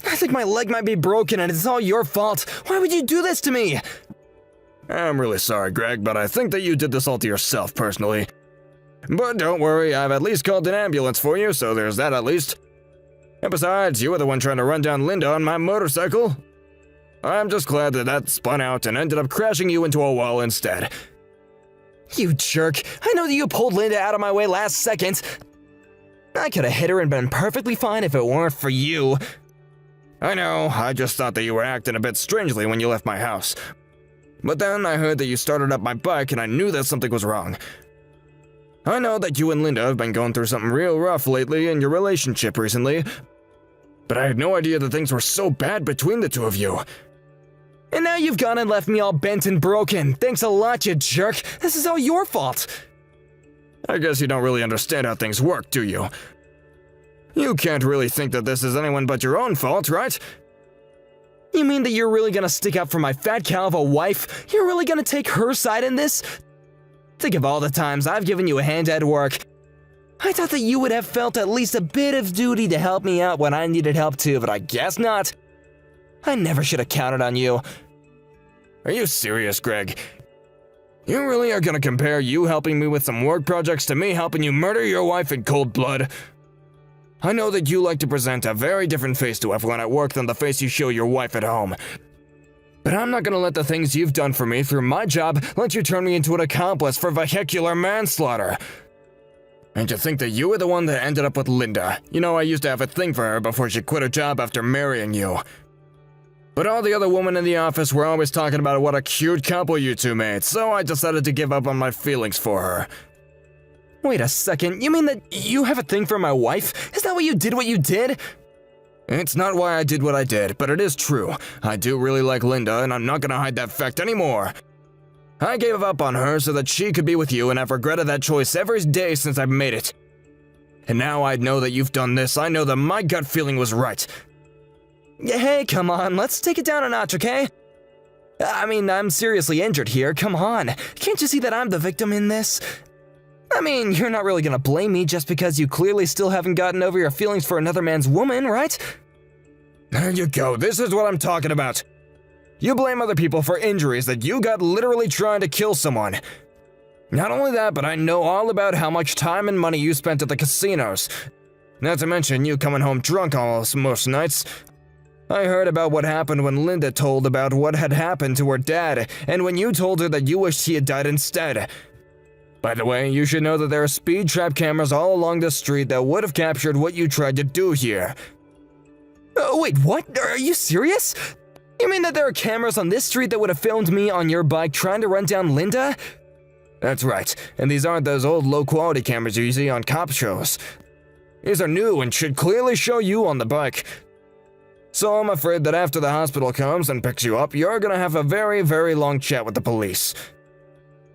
I think my leg might be broken and it's all your fault. Why would you do this to me? I'm really sorry, Greg, but I think that you did this all to yourself, personally. But don't worry, I've at least called an ambulance for you, so there's that at least. And besides, you were the one trying to run down Linda on my motorcycle. I'm just glad that that spun out and ended up crashing you into a wall instead. You jerk. I know that you pulled Linda out of my way last second. I could have hit her and been perfectly fine if it weren't for you. I know, I just thought that you were acting a bit strangely when you left my house. But then I heard that you started up my bike and I knew that something was wrong. I know that you and Linda have been going through something real rough lately in your relationship recently, but I had no idea that things were so bad between the two of you. And now you've gone and left me all bent and broken. Thanks a lot, you jerk. This is all your fault. I guess you don't really understand how things work, do you? You can't really think that this is anyone but your own fault, right? You mean that you're really gonna stick up for my fat cow of a wife? You're really gonna take her side in this? Think of all the times I've given you a hand at work. I thought that you would have felt at least a bit of duty to help me out when I needed help too, but I guess not. I never should have counted on you. Are you serious, Greg? You really are gonna compare you helping me with some work projects to me helping you murder your wife in cold blood? I know that you like to present a very different face to everyone at work than the face you show your wife at home. But I'm not gonna let the things you've done for me through my job let you turn me into an accomplice for vehicular manslaughter. And to think that you were the one that ended up with Linda. You know, I used to have a thing for her before she quit her job after marrying you. But all the other women in the office were always talking about what a cute couple you two made, so I decided to give up on my feelings for her. Wait a second, you mean that you have a thing for my wife? Is that why you did what you did? It's not why I did what I did, but it is true. I do really like Linda, and I'm not gonna hide that fact anymore. I gave up on her so that she could be with you, and I've regretted that choice every day since I've made it. And now I know that you've done this, I know that my gut feeling was right. Hey, come on, let's take it down a notch, okay? I mean, I'm seriously injured here, come on. Can't you see that I'm the victim in this? I mean, you're not really gonna blame me just because you clearly still haven't gotten over your feelings for another man's woman, right? There you go, this is what I'm talking about. You blame other people for injuries that you got literally trying to kill someone. Not only that, but I know all about how much time and money you spent at the casinos. Not to mention you coming home drunk almost most nights. I heard about what happened when Linda told about what had happened to her dad, and when you told her that you wished he had died instead. By the way, you should know that there are speed trap cameras all along the street that would have captured what you tried to do here. Wait, what? Are you serious? You mean that there are cameras on this street that would have filmed me on your bike trying to run down Linda? That's right, and these aren't those old low-quality cameras you see on cop shows. These are new and should clearly show you on the bike. So I'm afraid that after the hospital comes and picks you up, you're gonna have a very, very long chat with the police.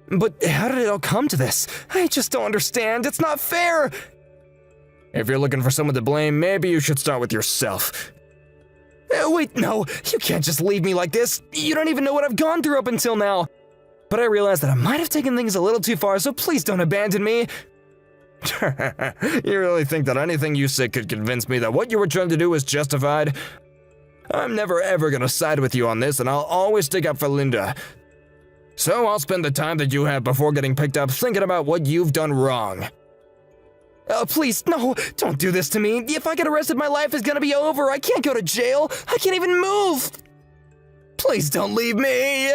But how did it all come to this? I just don't understand. It's not fair! If you're looking for someone to blame, maybe you should start with yourself. Wait, no, you can't just leave me like this. You don't even know what I've gone through up until now. But I realized that I might have taken things a little too far, so please don't abandon me. You really think that anything you say could convince me that what you were trying to do is justified? I'm never ever gonna side with you on this, and I'll always stick up for Linda. So I'll spend the time that you have before getting picked up thinking about what you've done wrong. Please, no, don't do this to me. If I get arrested, my life is gonna be over. I can't go to jail. I can't even move. Please don't leave me.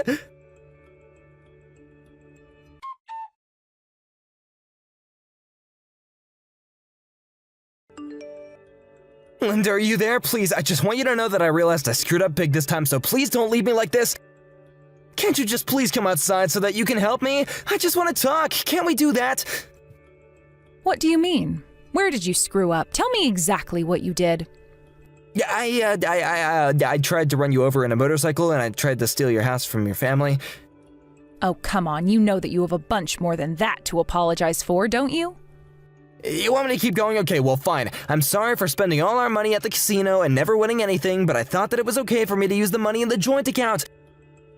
Linda, are you there? Please, I just want you to know that I realized I screwed up big this time, so please don't leave me like this. Can't you just please come outside so that you can help me? I just want to talk. Can't we do that? What do you mean? Where did you screw up? Tell me exactly what you did. Yeah, I tried to run you over in a motorcycle, and I tried to steal your house from your family. Oh, come on. You know that you have a bunch more than that to apologize for, don't you? You want me to keep going? Okay, well, fine. I'm sorry for spending all our money at the casino and never winning anything, but I thought that it was okay for me to use the money in the joint account.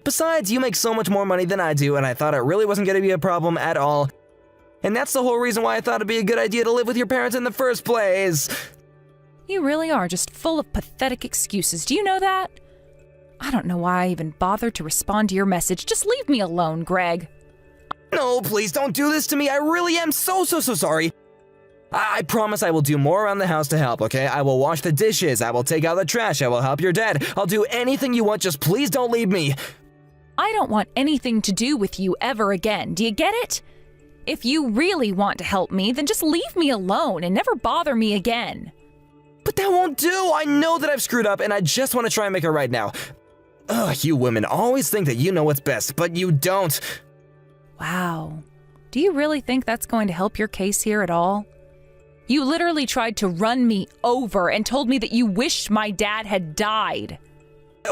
Besides, you make so much more money than I do, and I thought it really wasn't going to be a problem at all. And that's the whole reason why I thought it'd be a good idea to live with your parents in the first place. You really are just full of pathetic excuses. Do you know that? I don't know why I even bothered to respond to your message. Just leave me alone, Greg. No, please don't do this to me. I really am so sorry. I promise I will do more around the house to help, okay? I will wash the dishes. I will take out the trash. I will help your dad. I'll do anything you want. Just please don't leave me. I don't want anything to do with you ever again. Do you get it? If you really want to help me, then just leave me alone and never bother me again. But that won't do. I know that I've screwed up, and I just want to try and make it right now. Ugh, you women always think that you know what's best, but you don't. Wow. Do you really think that's going to help your case here at all? You literally tried to run me over and told me that you wished my dad had died.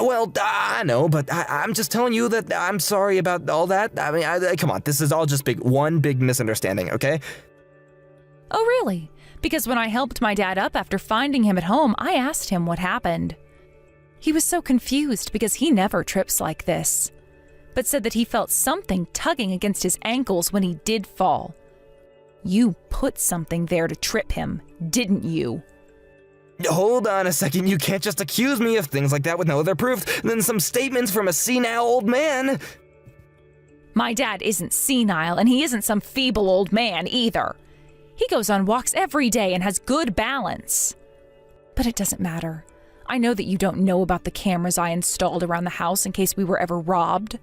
Well, I know, but I'm just telling you that I'm sorry about all that. I mean, come on, this is all just one big misunderstanding, okay? Oh, really? Because when I helped my dad up after finding him at home, I asked him what happened. He was so confused because he never trips like this, but said that he felt something tugging against his ankles when he did fall. You put something there to trip him, didn't you? Hold on a second, you can't just accuse me of things like that with no other proof than some statements from a senile old man. My dad isn't senile, and he isn't some feeble old man either. He goes on walks every day and has good balance. But it doesn't matter. I know that you don't know about the cameras I installed around the house in case we were ever robbed.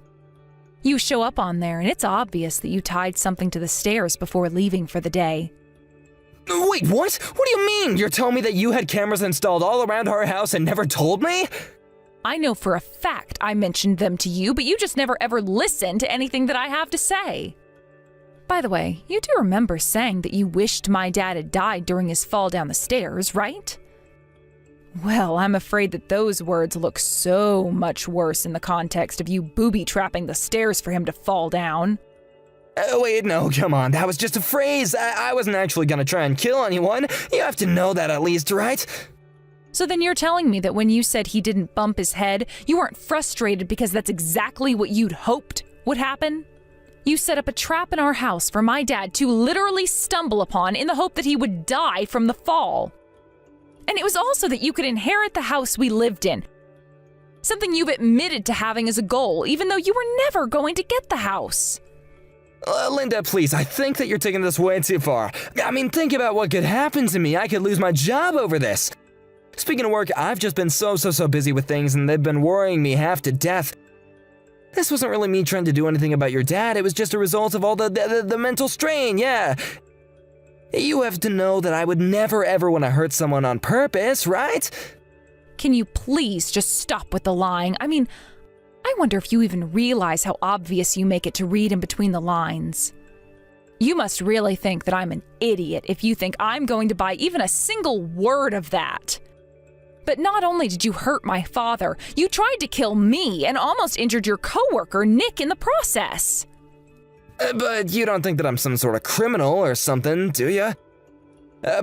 You show up on there, and it's obvious that you tied something to the stairs before leaving for the day. Wait, what? What do you mean? You're telling me that you had cameras installed all around our house and never told me? I know for a fact I mentioned them to you, but you just never ever listened to anything that I have to say. By the way, you do remember saying that you wished my dad had died during his fall down the stairs, right? Well, I'm afraid that those words look so much worse in the context of you booby-trapping the stairs for him to fall down. Wait, no, come on, that was just a phrase. I wasn't actually gonna try and kill anyone. You have to know that at least, right? So then you're telling me that when you said he didn't bump his head, you weren't frustrated because that's exactly what you'd hoped would happen? You set up a trap in our house for my dad to literally stumble upon in the hope that he would die from the fall. And it was also that you could inherit the house we lived in. Something you've admitted to having as a goal, even though you were never going to get the house. Linda, please, I think that you're taking this way too far. I mean, think about what could happen to me. I could lose my job over this. Speaking of work, I've just been so busy with things, and they've been worrying me half to death. This wasn't really me trying to do anything about your dad. It was just a result of all the mental strain, yeah. You have to know that I would never ever want to hurt someone on purpose, right? Can you please just stop with the lying? I mean, I wonder if you even realize how obvious you make it to read in between the lines. You must really think that I'm an idiot if you think I'm going to buy even a single word of that. But not only did you hurt my father, you tried to kill me and almost injured your coworker, Nick, in the process. But you don't think that I'm some sort of criminal or something, do you?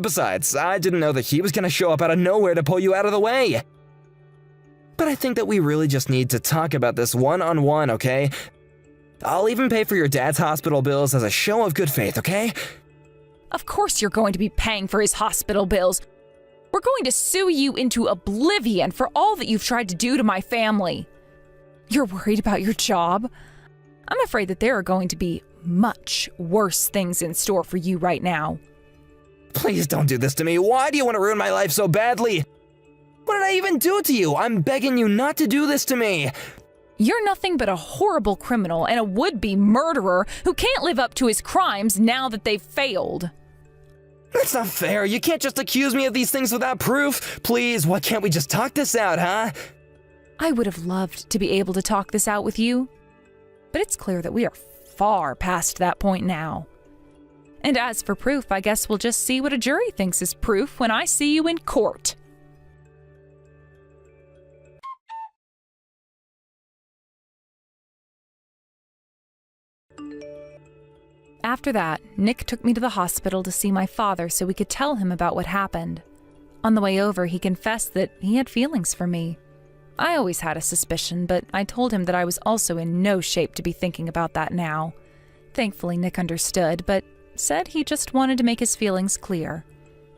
Besides, I didn't know that he was gonna show up out of nowhere to pull you out of the way. But I think that we really just need to talk about this one-on-one, okay? I'll even pay for your dad's hospital bills as a show of good faith, okay? Of course you're going to be paying for his hospital bills. We're going to sue you into oblivion for all that you've tried to do to my family. You're worried about your job? I'm afraid that there are going to be much worse things in store for you right now. Please don't do this to me. Why do you want to ruin my life so badly? What did I even do to you? I'm begging you not to do this to me. You're nothing but a horrible criminal and a would-be murderer who can't live up to his crimes now that they've failed. That's not fair. You can't just accuse me of these things without proof. Please, why can't we just talk this out, huh? I would have loved to be able to talk this out with you, but it's clear that we are far past that point now. And as for proof, I guess we'll just see what a jury thinks is proof when I see you in court. After that, Nick took me to the hospital to see my father so we could tell him about what happened. On the way over, he confessed that he had feelings for me. I always had a suspicion, but I told him that I was also in no shape to be thinking about that now. Thankfully, Nick understood, but said he just wanted to make his feelings clear.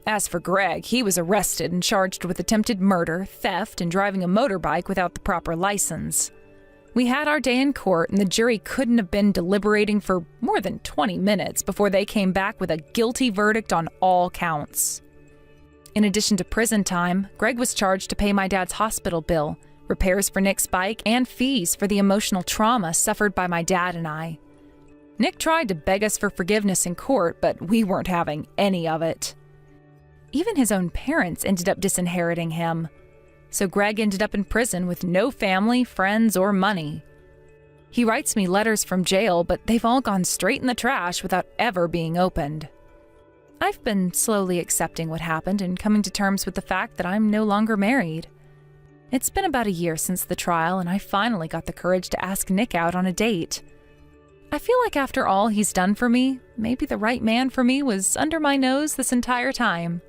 As for Greg, he was arrested and charged with attempted murder, theft, and driving a motorbike without the proper license. We had our day in court, and the jury couldn't have been deliberating for more than 20 minutes before they came back with a guilty verdict on all counts. In addition to prison time, Greg was charged to pay my dad's hospital bill, repairs for Nick's bike, and fees for the emotional trauma suffered by my dad and I. Nick tried to beg us for forgiveness in court, but we weren't having any of it. Even his own parents ended up disinheriting him. So Greg ended up in prison with no family, friends, or money. He writes me letters from jail, but they've all gone straight in the trash without ever being opened. I've been slowly accepting what happened and coming to terms with the fact that I'm no longer married. It's been about a year since the trial, and I finally got the courage to ask Nick out on a date. I feel like after all he's done for me, maybe the right man for me was under my nose this entire time.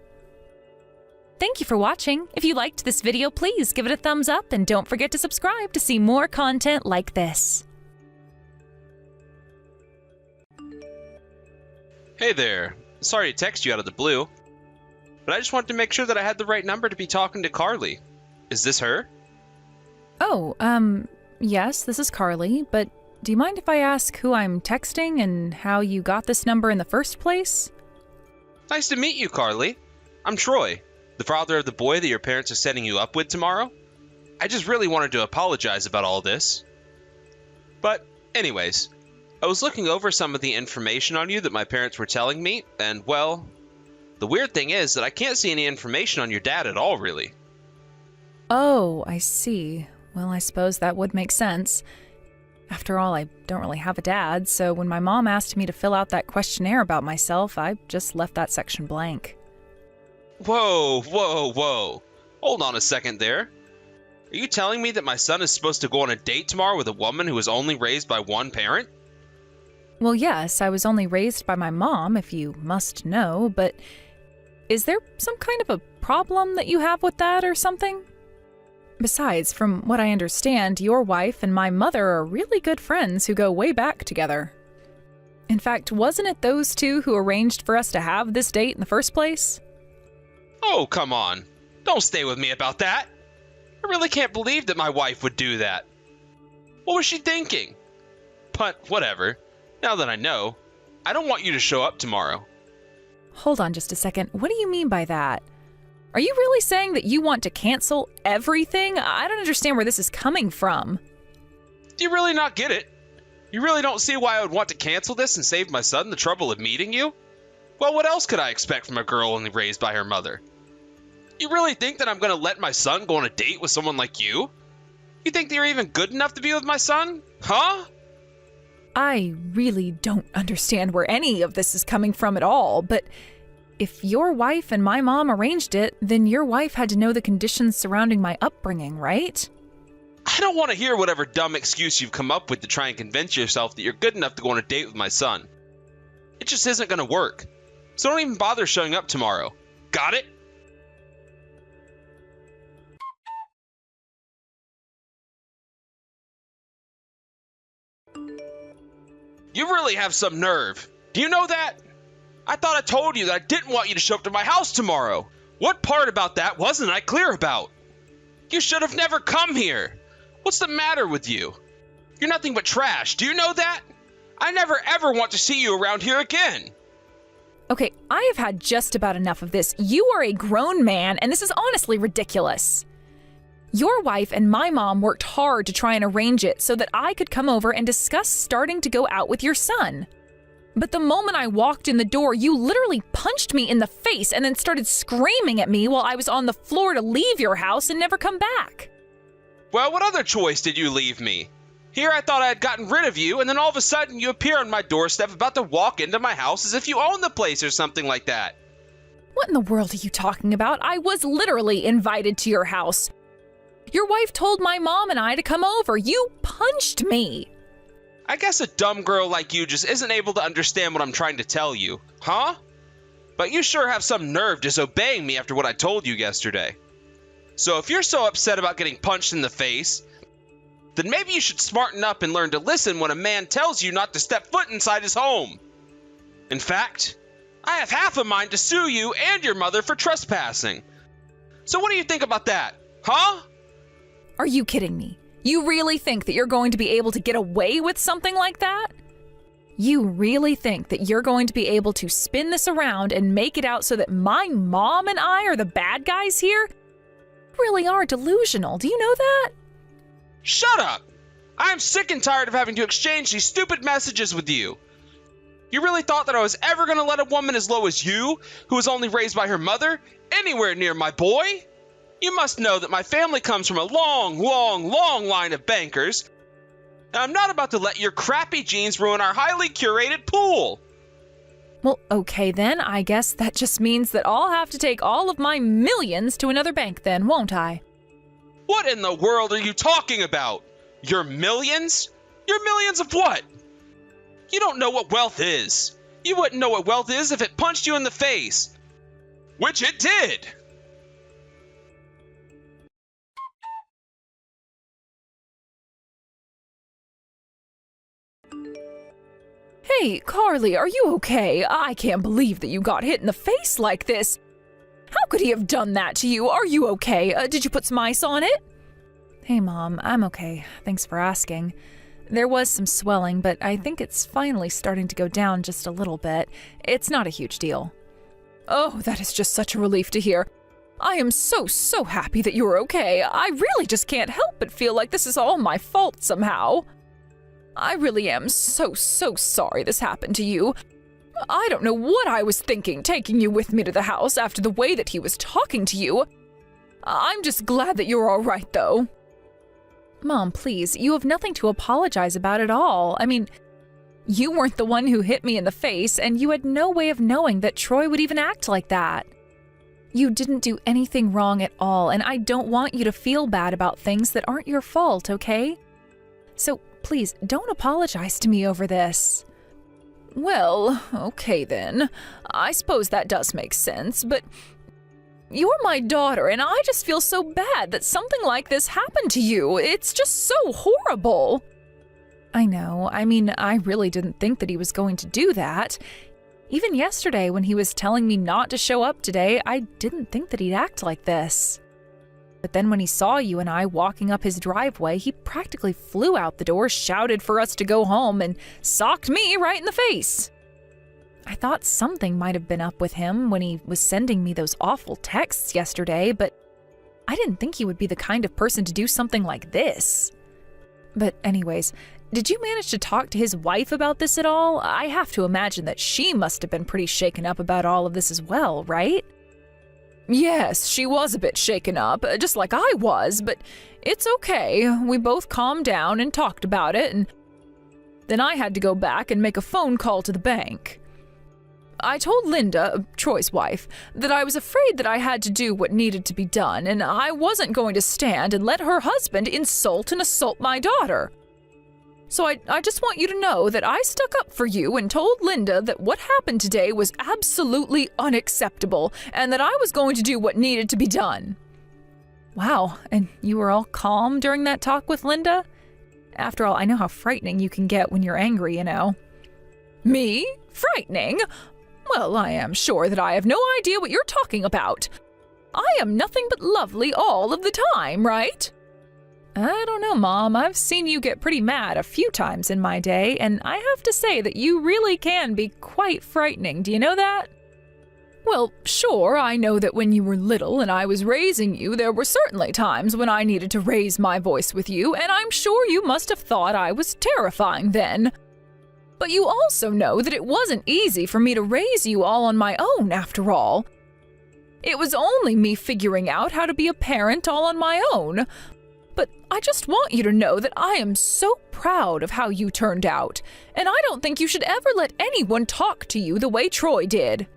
Thank you for watching. If you liked this video, please give it a thumbs up and don't forget to subscribe to see more content like this. Hey there. Sorry to text you out of the blue, but I just wanted to make sure that I had the right number to be talking to Carly. Is this her? Oh, yes, this is Carly, but do you mind if I ask who I'm texting and how you got this number in the first place? Nice to meet you, Carly. I'm Troy, the father of the boy that your parents are setting you up with tomorrow. I just really wanted to apologize about all this. But anyways, I was looking over some of the information on you that my parents were telling me, and well, the weird thing is that I can't see any information on your dad at all, really. Oh, I see. Well, I suppose that would make sense. After all, I don't really have a dad, so when my mom asked me to fill out that questionnaire about myself, I just left that section blank. Whoa, whoa, whoa. Hold on a second there. Are you telling me that my son is supposed to go on a date tomorrow with a woman who was only raised by one parent? Well, yes, I was only raised by my mom, if you must know, but is there some kind of a problem that you have with that or something? Besides, from what I understand, your wife and my mother are really good friends who go way back together. In fact, wasn't it those two who arranged for us to have this date in the first place? Oh, come on. Don't stay with me about that. I really can't believe that my wife would do that. What was she thinking? But whatever. Now that I know, I don't want you to show up tomorrow. Hold on just a second. What do you mean by that? Are you really saying that you want to cancel everything? I don't understand where this is coming from. Do you really not get it? You really don't see why I would want to cancel this and save my son the trouble of meeting you? Well, what else could I expect from a girl only raised by her mother? You really think that I'm going to let my son go on a date with someone like you? You think that you're even good enough to be with my son? Huh? I really don't understand where any of this is coming from at all, but if your wife and my mom arranged it, then your wife had to know the conditions surrounding my upbringing, right? I don't want to hear whatever dumb excuse you've come up with to try and convince yourself that you're good enough to go on a date with my son. It just isn't going to work. So don't even bother showing up tomorrow. Got it? You really have some nerve. Do you know that? I thought I told you that I didn't want you to show up to my house tomorrow. What part about that wasn't I clear about? You should have never come here. What's the matter with you? You're nothing but trash. Do you know that? I never ever want to see you around here again. Okay, I have had just about enough of this. You are a grown man, and this is honestly ridiculous. Your wife and my mom worked hard to try and arrange it so that I could come over and discuss starting to go out with your son. But the moment I walked in the door, you literally punched me in the face and then started screaming at me while I was on the floor to leave your house and never come back. Well, what other choice did you leave me? Here I thought I had gotten rid of you, and then all of a sudden you appear on my doorstep about to walk into my house as if you own the place or something like that. What in the world are you talking about? I was literally invited to your house. Your wife told my mom and I to come over. You punched me. I guess a dumb girl like you just isn't able to understand what I'm trying to tell you, huh? But you sure have some nerve disobeying me after what I told you yesterday. So if you're so upset about getting punched in the face, then maybe you should smarten up and learn to listen when a man tells you not to step foot inside his home. In fact, I have half a mind to sue you and your mother for trespassing. So what do you think about that? Huh? Are you kidding me? You really think that you're going to be able to get away with something like that? You really think that you're going to be able to spin this around and make it out so that my mom and I are the bad guys here? You really are delusional. Do you know that? Shut up! I'm sick and tired of having to exchange these stupid messages with you. You really thought that I was ever going to let a woman as low as you, who was only raised by her mother, anywhere near my boy? You must know that my family comes from a long line of bankers, and I'm not about to let your crappy genes ruin our highly curated pool. Well, okay then. I guess that just means that I'll have to take all of my millions to another bank then, won't I? What in the world are you talking about? Your millions? Your millions of what? You don't know what wealth is. You wouldn't know what wealth is if it punched you in the face. Which it did. Hey, Carly, are you okay? I can't believe that you got hit in the face like this. How could he have done that to you? Are you okay? Did you put some ice on it? Hey, Mom, I'm okay. Thanks for asking. There was some swelling, but I think it's finally starting to go down just a little bit. It's not a huge deal. Oh, that is just such a relief to hear. I am so happy that you're okay. I really just can't help but feel like this is all my fault somehow. I really am so sorry this happened to you. I don't know what I was thinking taking you with me to the house after the way that he was talking to you. I'm just glad that you're all right, though. Mom, please, you have nothing to apologize about at all. I mean, you weren't the one who hit me in the face, and you had no way of knowing that Troy would even act like that. You didn't do anything wrong at all, and I don't want you to feel bad about things that aren't your fault, okay? So please, don't apologize to me over this. Well, okay then. I suppose that does make sense, but you're my daughter, and I just feel so bad that something like this happened to you. It's just so horrible. I know. I mean, I really didn't think that he was going to do that. Even yesterday, when he was telling me not to show up today, I didn't think that he'd act like this. But then when he saw you and I walking up his driveway, he practically flew out the door, shouted for us to go home, and socked me right in the face. I thought something might have been up with him when he was sending me those awful texts yesterday, but I didn't think he would be the kind of person to do something like this. But anyways, did you manage to talk to his wife about this at all? I have to imagine that she must have been pretty shaken up about all of this as well, right? Yes, she was a bit shaken up, just like I was, but it's okay. We both calmed down and talked about it, and then I had to go back and make a phone call to the bank. I told Linda, Troy's wife, that I was afraid that I had to do what needed to be done, and I wasn't going to stand and let her husband insult and assault my daughter. So I just want you to know that I stuck up for you and told Linda that what happened today was absolutely unacceptable and that I was going to do what needed to be done. Wow, and you were all calm during that talk with Linda? After all, I know how frightening you can get when you're angry, you know. Me? Frightening? Well, I am sure that I have no idea what you're talking about. I am nothing but lovely all of the time, right? I don't know, Mom. I've seen you get pretty mad a few times in my day, and I have to say that you really can be quite frightening. Do you know that? Well, sure, I know that when you were little and I was raising you, there were certainly times when I needed to raise my voice with you, and I'm sure you must have thought I was terrifying then. But you also know that it wasn't easy for me to raise you all on my own, after all. It was only me figuring out how to be a parent all on my own. But I just want you to know that I am so proud of how you turned out, and I don't think you should ever let anyone talk to you the way Troy did.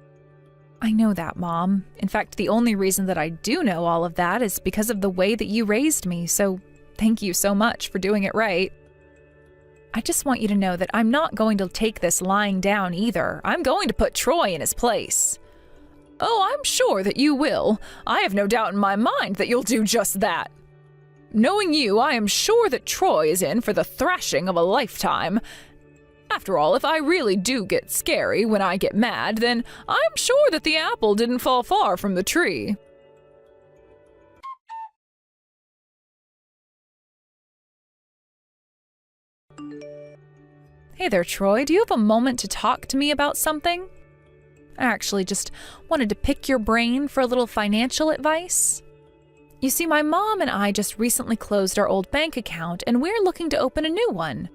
I know that, Mom. In fact, the only reason that I do know all of that is because of the way that you raised me, so thank you so much for doing it right. I just want you to know that I'm not going to take this lying down either. I'm going to put Troy in his place. Oh, I'm sure that you will. I have no doubt in my mind that you'll do just that. Knowing you, I am sure that Troy is in for the thrashing of a lifetime. After all, if I really do get scary when I get mad, then I'm sure that the apple didn't fall far from the tree. Hey there, Troy. Do you have a moment to talk to me about something? I actually just wanted to pick your brain for a little financial advice. You see, my mom and I just recently closed our old bank account, and we're looking to open a new one.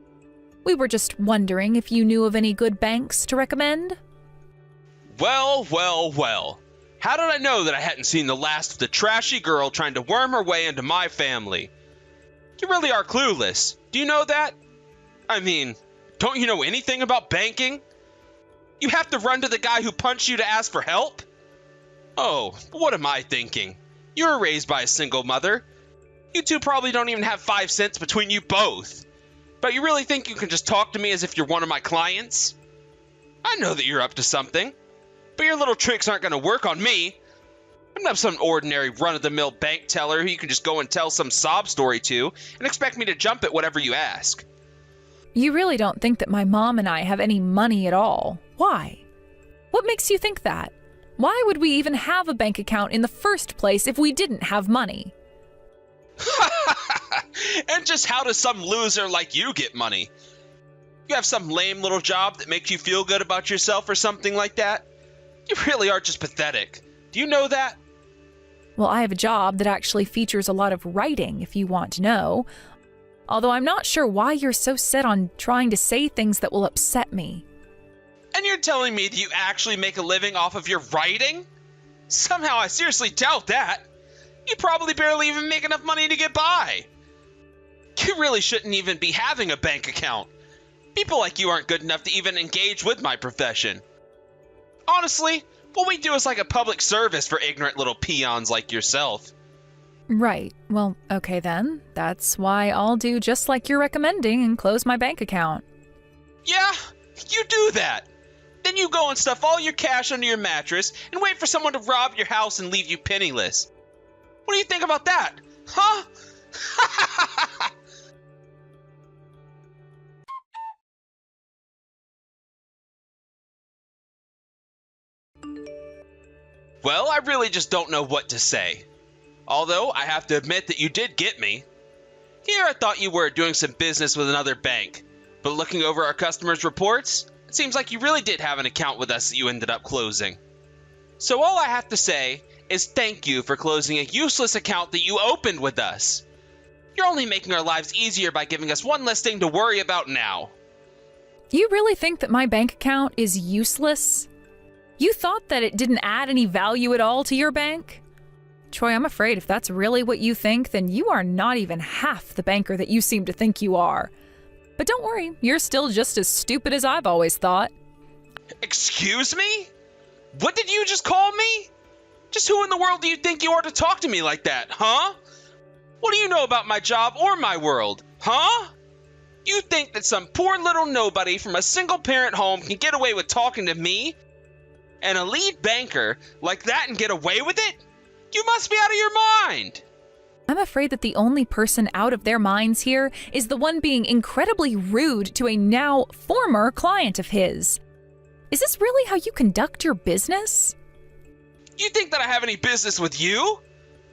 We were just wondering if you knew of any good banks to recommend? Well, well, well. How did I know that I hadn't seen the last of the trashy girl trying to worm her way into my family? You really are clueless. Do you know that? I mean, don't you know anything about banking? You have to run to the guy who punched you to ask for help? Oh, what am I thinking? You were raised by a single mother. You two probably don't even have 5 cents between you both. But you really think you can just talk to me as if you're one of my clients? I know that you're up to something, but your little tricks aren't going to work on me. I'm not some ordinary run-of-the-mill bank teller who you can just go and tell some sob story to and expect me to jump at whatever you ask. You really don't think that my mom and I have any money at all. Why? What makes you think that? Why would we even have a bank account in the first place if we didn't have money? And just how does some loser like you get money? You have some lame little job that makes you feel good about yourself or something like that? You really are just pathetic. Do you know that? Well, I have a job that actually features a lot of writing, if you want to know. Although I'm not sure why you're so set on trying to say things that will upset me. And you're telling me that you actually make a living off of your writing? Somehow I seriously doubt that. You probably barely even make enough money to get by. You really shouldn't even be having a bank account. People like you aren't good enough to even engage with my profession. Honestly, what we do is like a public service for ignorant little peons like yourself. Right. Well, okay then. That's why I'll do just like you're recommending and close my bank account. Yeah, you do that. Then you go and stuff all your cash under your mattress and wait for someone to rob your house and leave you penniless. What do you think about that? Huh? Well, I really just don't know what to say. Although, I have to admit that you did get me. Here I thought you were doing some business with another bank, but looking over our customers' reports, it seems like you really did have an account with us that you ended up closing. So all I have to say is thank you for closing a useless account that you opened with us. You're only making our lives easier by giving us one less thing to worry about now. You really think that my bank account is useless? You thought that it didn't add any value at all to your bank? Troy, I'm afraid if that's really what you think, then you are not even half the banker that you seem to think you are. But don't worry, you're still just as stupid as I've always thought. Excuse me? What did you just call me? Just who in the world do you think you are to talk to me like that, huh? What do you know about my job or my world, huh? You think that some poor little nobody from a single-parent home can get away with talking to me? And a lead banker like that and get away with it? You must be out of your mind! I'm afraid that the only person out of their minds here is the one being incredibly rude to a now former client of his. Is this really how you conduct your business? You think that I have any business with you?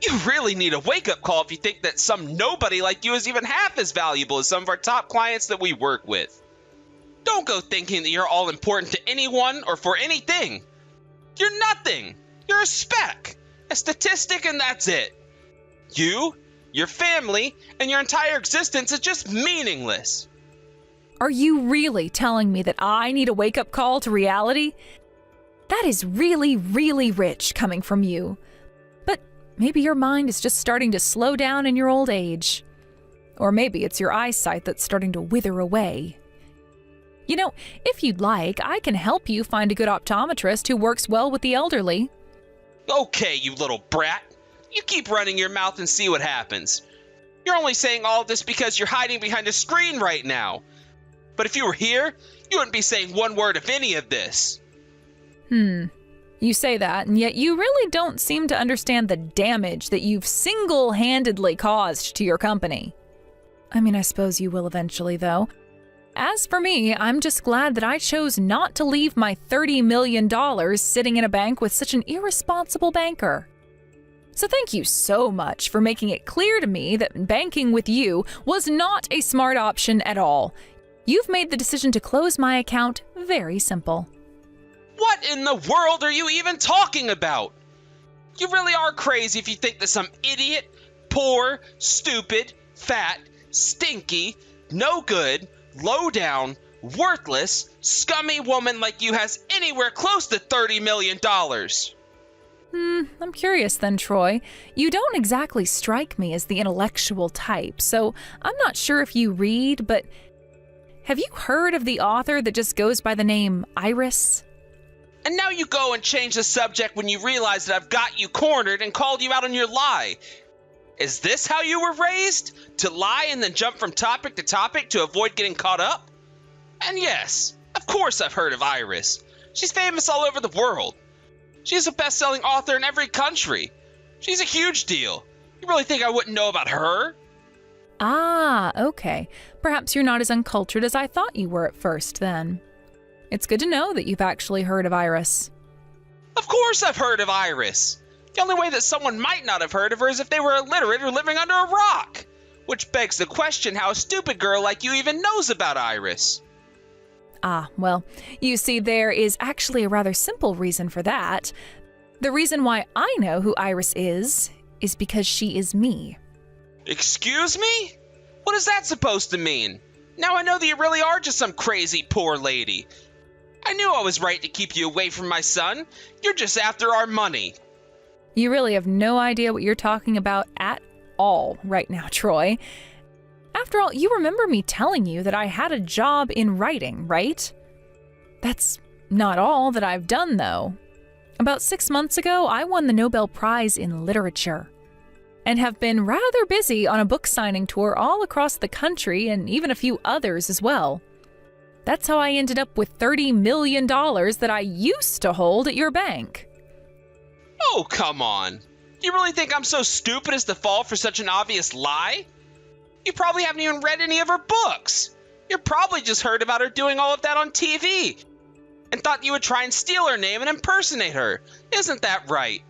You really need a wake-up call if you think that some nobody like you is even half as valuable as some of our top clients that we work with. Don't go thinking that you're all important to anyone or for anything. You're nothing. You're a speck, a statistic, and that's it. You, your family, and your entire existence is just meaningless. Are you really telling me that I need a wake-up call to reality? That is really, really rich coming from you. But maybe your mind is just starting to slow down in your old age. Or maybe it's your eyesight that's starting to wither away. You know, if you'd like, I can help you find a good optometrist who works well with the elderly. Okay, you little brat. You keep running your mouth and see what happens. You're only saying all this because you're hiding behind a screen right now. But if you were here, you wouldn't be saying one word of any of this. You say that, and yet you really don't seem to understand the damage that you've single-handedly caused to your company. I mean, I suppose you will eventually, though. As for me, I'm just glad that I chose not to leave my $30 million sitting in a bank with such an irresponsible banker. So thank you so much for making it clear to me that banking with you was not a smart option at all. You've made the decision to close my account very simple. What in the world are you even talking about? You really are crazy if you think that some idiot, poor, stupid, fat, stinky, no good, low down, worthless, scummy woman like you has anywhere close to $30 million. I'm curious then, Troy. You don't exactly strike me as the intellectual type, so I'm not sure if you read, but have you heard of the author that just goes by the name Iris? And now you go and change the subject when you realize that I've got you cornered and called you out on your lie. Is this how you were raised? To lie and then jump from topic to topic to avoid getting caught up? And yes, of course I've heard of Iris. She's famous all over the world. She's a best-selling author in every country. She's a huge deal. You really think I wouldn't know about her? Ah, okay. Perhaps you're not as uncultured as I thought you were at first, then. It's good to know that you've actually heard of Iris. Of course I've heard of Iris. The only way that someone might not have heard of her is if they were illiterate or living under a rock. Which begs the question how a stupid girl like you even knows about Iris. Ah, well, you see, there is actually a rather simple reason for that. The reason why I know who Iris is because she is me. Excuse me? What is that supposed to mean? Now I know that you really are just some crazy poor lady. I knew I was right to keep you away from my son. You're just after our money. You really have no idea what you're talking about at all right now, Troy. After all, you remember me telling you that I had a job in writing, right? That's not all that I've done, though. About 6 months ago, I won the Nobel Prize in Literature and have been rather busy on a book signing tour all across the country and even a few others as well. That's how I ended up with $30 million that I used to hold at your bank. Oh, come on. Do you really think I'm so stupid as to fall for such an obvious lie? You probably haven't even read any of her books. You probably just heard about her doing all of that on TV and thought you would try and steal her name and impersonate her. Isn't that right?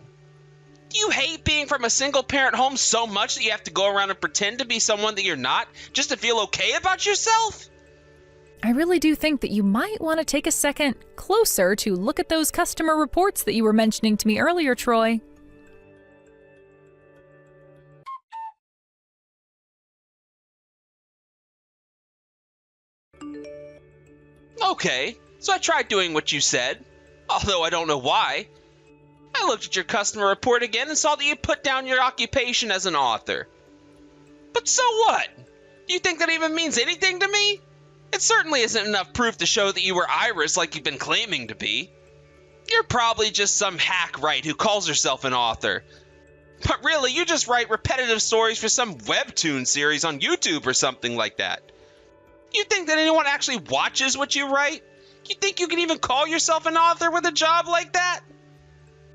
Do you hate being from a single-parent home so much that you have to go around and pretend to be someone that you're not just to feel okay about yourself? I really do think that you might want to take a second closer to look at those customer reports that you were mentioning to me earlier, Troy. Okay, so I tried doing what you said, although I don't know why. I looked at your customer report again and saw that you put down your occupation as an author. But so what? Do you think that even means anything to me? It certainly isn't enough proof to show that you were Iris like you've been claiming to be. You're probably just some hack write who calls herself an author. But really, you just write repetitive stories for some webtoon series on YouTube or something like that. You think that anyone actually watches what you write? You think you can even call yourself an author with a job like that?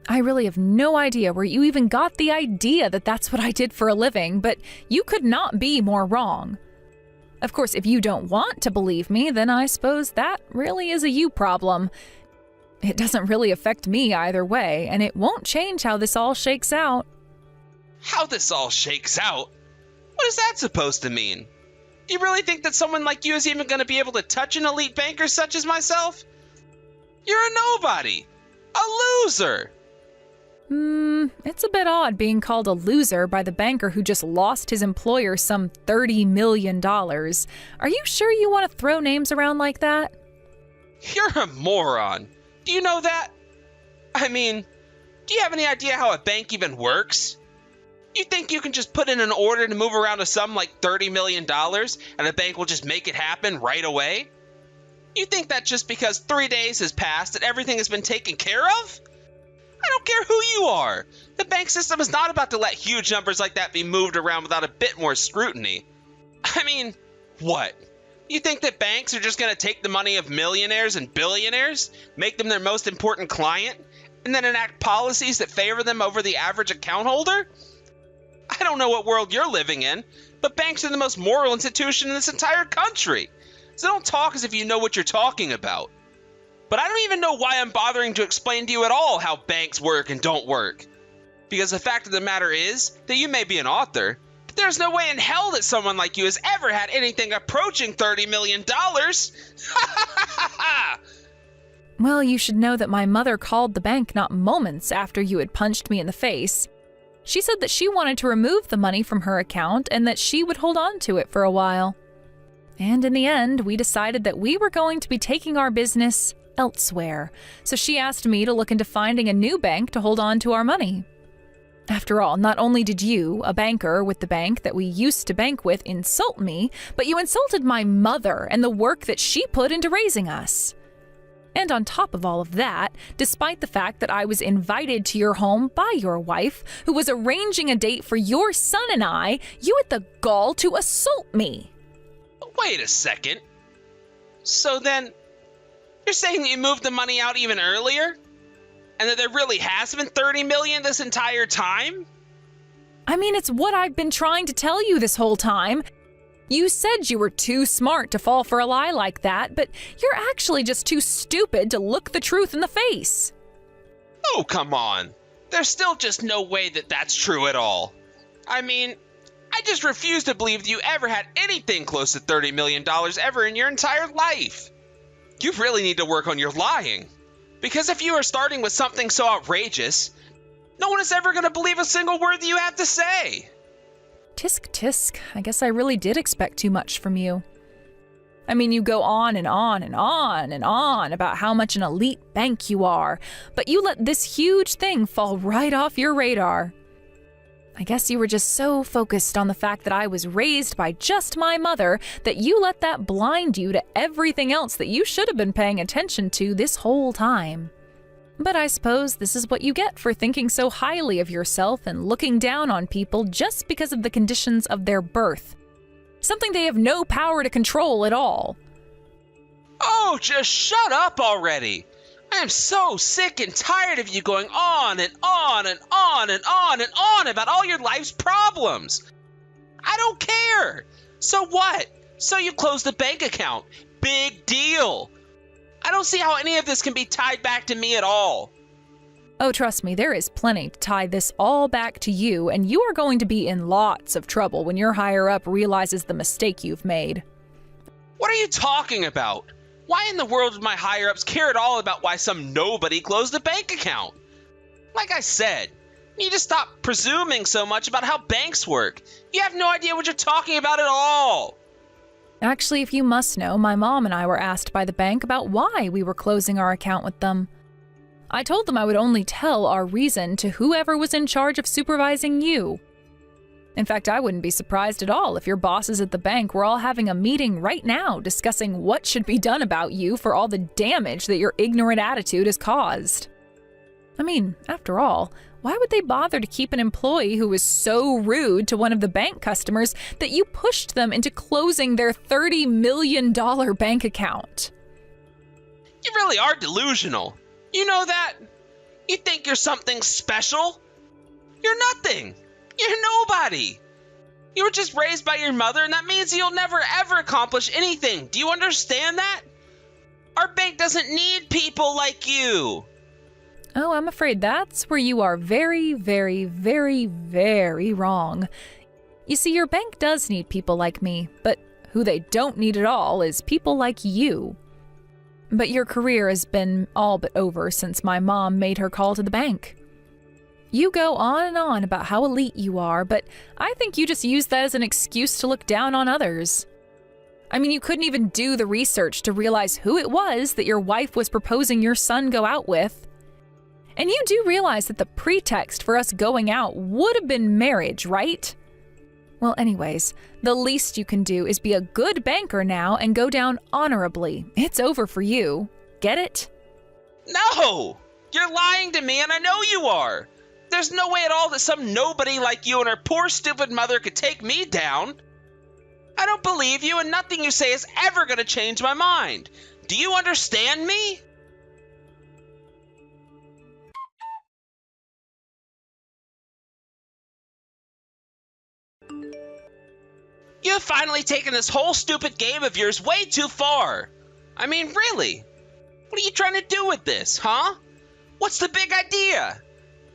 I really have no idea where you even got the idea that that's what I did for a living, but you could not be more wrong. Of course, if you don't want to believe me, then I suppose that really is a you problem. It doesn't really affect me either way, and it won't change how this all shakes out. How this all shakes out? What is that supposed to mean? Do you really think that someone like you is even going to be able to touch an elite banker such as myself? You're a nobody. A loser. It's a bit odd being called a loser by the banker who just lost his employer some $30 million. Are you sure you want to throw names around like that? You're a moron. Do you know that? I mean, do you have any idea how a bank even works? You think you can just put in an order to move around a sum like $30 million and the bank will just make it happen right away? You think that just because 3 days has passed that everything has been taken care of? I don't care who you are. The bank system is not about to let huge numbers like that be moved around without a bit more scrutiny. I mean, what? You think that banks are just going to take the money of millionaires and billionaires, make them their most important client, and then enact policies that favor them over the average account holder? I don't know what world you're living in, but banks are the most moral institution in this entire country. so don't talk as if you know what you're talking about. But I don't even know why I'm bothering to explain to you at all how banks work and don't work. Because the fact of the matter is that you may be an author, but there's no way in hell that someone like you has ever had anything approaching $30 million. Well, you should know that my mother called the bank not moments after you had punched me in the face. She said that she wanted to remove the money from her account and that she would hold on to it for a while. And in the end, we decided that we were going to be taking our business elsewhere, so she asked me to look into finding a new bank to hold on to our money. After all, not only did you, a banker with the bank that we used to bank with, insult me, but you insulted my mother and the work that she put into raising us. And on top of all of that, despite the fact that I was invited to your home by your wife, who was arranging a date for your son and I, you had the gall to assault me. Wait a second. So then, you're saying that you moved the money out even earlier? And that there really has been $30 million this entire time? I mean, it's what I've been trying to tell you this whole time. You said you were too smart to fall for a lie like that, but you're actually just too stupid to look the truth in the face. Oh, come on. There's still just no way that that's true at all. I mean, I just refuse to believe that you ever had anything close to $30 million ever in your entire life. You really need to work on your lying. Because if you are starting with something so outrageous, no one is ever going to believe a single word that you have to say. Tisk tisk, I guess I really did expect too much from you. I mean, you go on and on and on and on about how much an elite bank you are, but you let this huge thing fall right off your radar. I guess you were just so focused on the fact that I was raised by just my mother that you let that blind you to everything else that you should have been paying attention to this whole time. But I suppose this is what you get for thinking so highly of yourself and looking down on people just because of the conditions of their birth. Something they have no power to control at all. Oh, just shut up already. I am so sick and tired of you going on and on and on and on and on about all your life's problems. I don't care. So what? So you closed the bank account. Big deal. I don't see how any of this can be tied back to me at all. Oh, trust me, there is plenty to tie this all back to you, and you are going to be in lots of trouble when your higher up realizes the mistake you've made. What are you talking about? Why in the world would my higher-ups care at all about why some nobody closed a bank account? Like I said, you need to stop presuming so much about how banks work. You have no idea what you're talking about at all. Actually, if you must know, my mom and I were asked by the bank about why we were closing our account with them. I told them I would only tell our reason to whoever was in charge of supervising you. In fact, I wouldn't be surprised at all if your bosses at the bank were all having a meeting right now discussing what should be done about you for all the damage that your ignorant attitude has caused. I mean, after all, why would they bother to keep an employee who was so rude to one of the bank customers that you pushed them into closing their $30 million bank account? You really are delusional. You know that? You think you're something special? You're nothing. You're nobody. You were just raised by your mother, and that means you'll never ever accomplish anything. Do you understand that? Our bank doesn't need people like you. Oh, I'm afraid that's where you are very, very, very, very wrong. You see, your bank does need people like me, but who they don't need at all is people like you. But your career has been all but over since my mom made her call to the bank. You go on and on about how elite you are, but I think you just use that as an excuse to look down on others. I mean, you couldn't even do the research to realize who it was that your wife was proposing your son go out with. And you do realize that the pretext for us going out would have been marriage, right? Well, anyways, the least you can do is be a good banker now and go down honorably. It's over for you. Get it? No! You're lying to me, and I know you are. There's no way at all that some nobody like you and her poor stupid mother could take me down. I don't believe you, and nothing you say is ever going to change my mind. Do you understand me? You have finally taken this whole stupid game of yours way too far. I mean, really? What are you trying to do with this, huh? What's the big idea?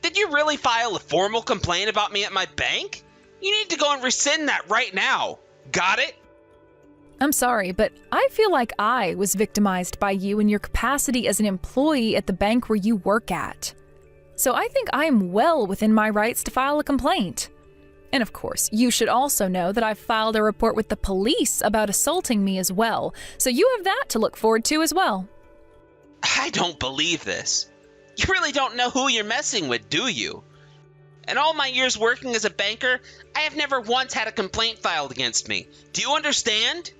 Did you really file a formal complaint about me at my bank? You need to go and rescind that right now. Got it? I'm sorry, but I feel like I was victimized by you in your capacity as an employee at the bank where you work at. So I think I am well within my rights to file a complaint. And of course, you should also know that I've filed a report with the police about assaulting me as well, so you have that to look forward to as well. I don't believe this. You really don't know who you're messing with, do you? In all my years working as a banker, I have never once had a complaint filed against me. Do you understand?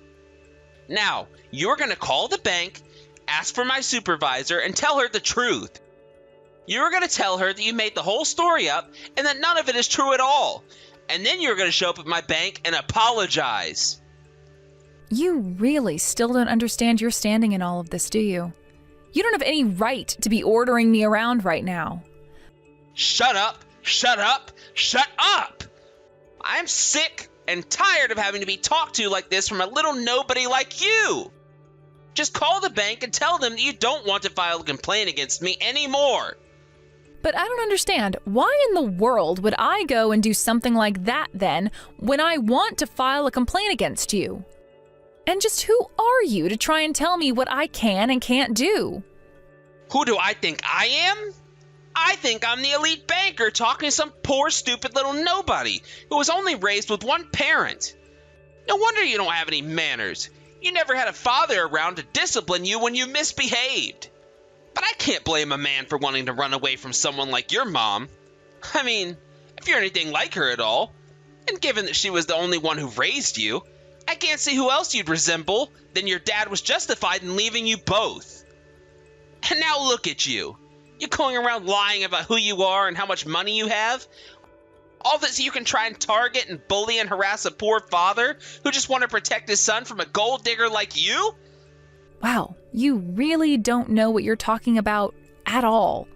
Now, you're going to call the bank, ask for my supervisor, and tell her the truth. You're going to tell her that you made the whole story up and that none of it is true at all. And then you're going to show up at my bank and apologize. You really still don't understand your standing in all of this, do you? You don't have any right to be ordering me around right now. Shut up! Shut up! Shut up! I'm sick and tired of having to be talked to like this from a little nobody like you. Just call the bank and tell them that you don't want to file a complaint against me anymore. But I don't understand. Why in the world would I go and do something like that then when I want to file a complaint against you? And just who are you to try and tell me what I can and can't do? Who do I think I am? I think I'm the elite banker talking to some poor, stupid little nobody who was only raised with one parent. No wonder you don't have any manners. You never had a father around to discipline you when you misbehaved. But I can't blame a man for wanting to run away from someone like your mom. I mean, if you're anything like her at all, and given that she was the only one who raised you, I can't see who else you'd resemble, then your dad was justified in leaving you both. And now look at you. You're going around lying about who you are and how much money you have. All this so you can try and target and bully and harass a poor father who just wanted to protect his son from a gold digger like you? Wow, you really don't know what you're talking about at all.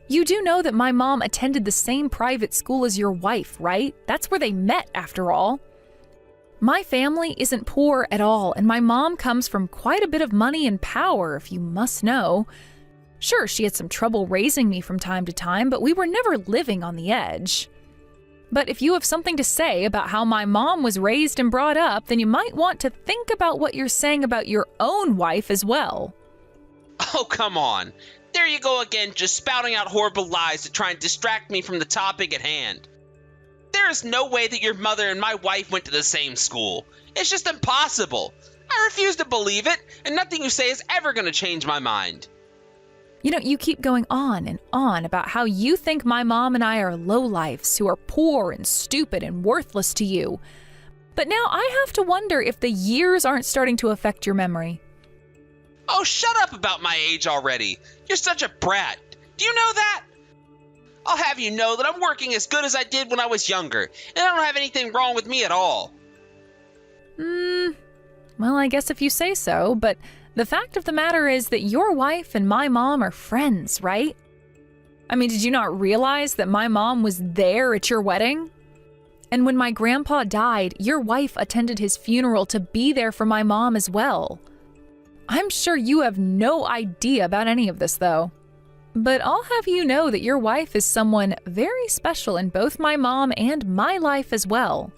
You do know that my mom attended the same private school as your wife, right? That's where they met, after all. My family isn't poor at all, and my mom comes from quite a bit of money and power, if you must know. Sure, she had some trouble raising me from time to time, but we were never living on the edge. But if you have something to say about how my mom was raised and brought up, then you might want to think about what you're saying about your own wife as well. Oh, come on. There you go again, just spouting out horrible lies to try and distract me from the topic at hand. There is no way that your mother and my wife went to the same school. It's just impossible. I refuse to believe it, and nothing you say is ever going to change my mind. You know, you keep going on and on about how you think my mom and I are lowlifes who are poor and stupid and worthless to you. But now I have to wonder if the years aren't starting to affect your memory. Oh, shut up about my age already. You're such a brat. Do you know that? I'll have you know that I'm working as good as I did when I was younger, and I don't have anything wrong with me at all. Well, I guess if you say so, but the fact of the matter is that your wife and my mom are friends, right? I mean, did you not realize that my mom was there at your wedding? And when my grandpa died, your wife attended his funeral to be there for my mom as well. I'm sure you have no idea about any of this, though. But I'll have you know that your wife is someone very special in both my mom and my life as well.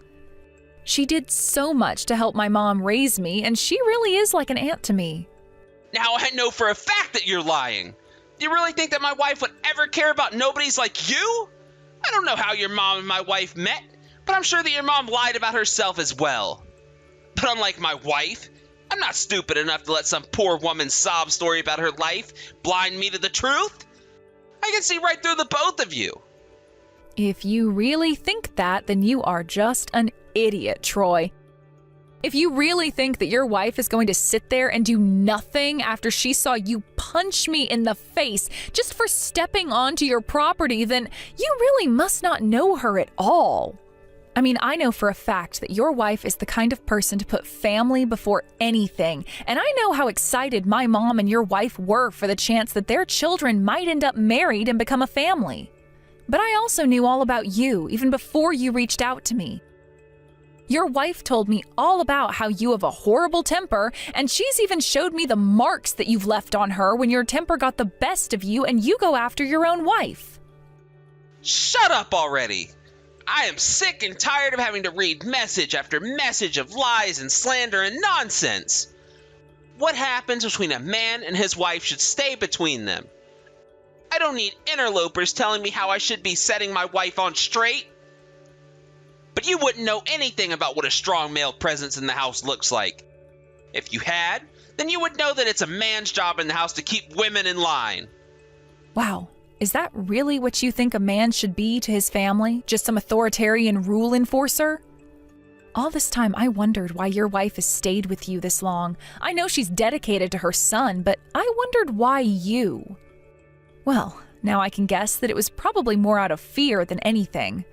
She did so much to help my mom raise me, and she really is like an aunt to me. Now I know for a fact that you're lying. Do you really think that my wife would ever care about nobodies like you? I don't know how your mom and my wife met, but I'm sure that your mom lied about herself as well. But unlike my wife, I'm not stupid enough to let some poor woman's sob story about her life blind me to the truth. I can see right through the both of you. If you really think that, then you are just an idiot, Troy. If you really think that your wife is going to sit there and do nothing after she saw you punch me in the face just for stepping onto your property, then you really must not know her at all. I mean, I know for a fact that your wife is the kind of person to put family before anything, and I know how excited my mom and your wife were for the chance that their children might end up married and become a family. But I also knew all about you even before you reached out to me. Your wife told me all about how you have a horrible temper, and she's even showed me the marks that you've left on her when your temper got the best of you and you go after your own wife. Shut up already! I am sick and tired of having to read message after message of lies and slander and nonsense. What happens between a man and his wife should stay between them. I don't need interlopers telling me how I should be setting my wife on straight. But you wouldn't know anything about what a strong male presence in the house looks like. If you had, then you would know that it's a man's job in the house to keep women in line. Wow, is that really what you think a man should be to his family? Just some authoritarian rule enforcer? All this time I wondered why your wife has stayed with you this long. I know she's dedicated to her son, but I wondered why you. Well, now I can guess that it was probably more out of fear than anything.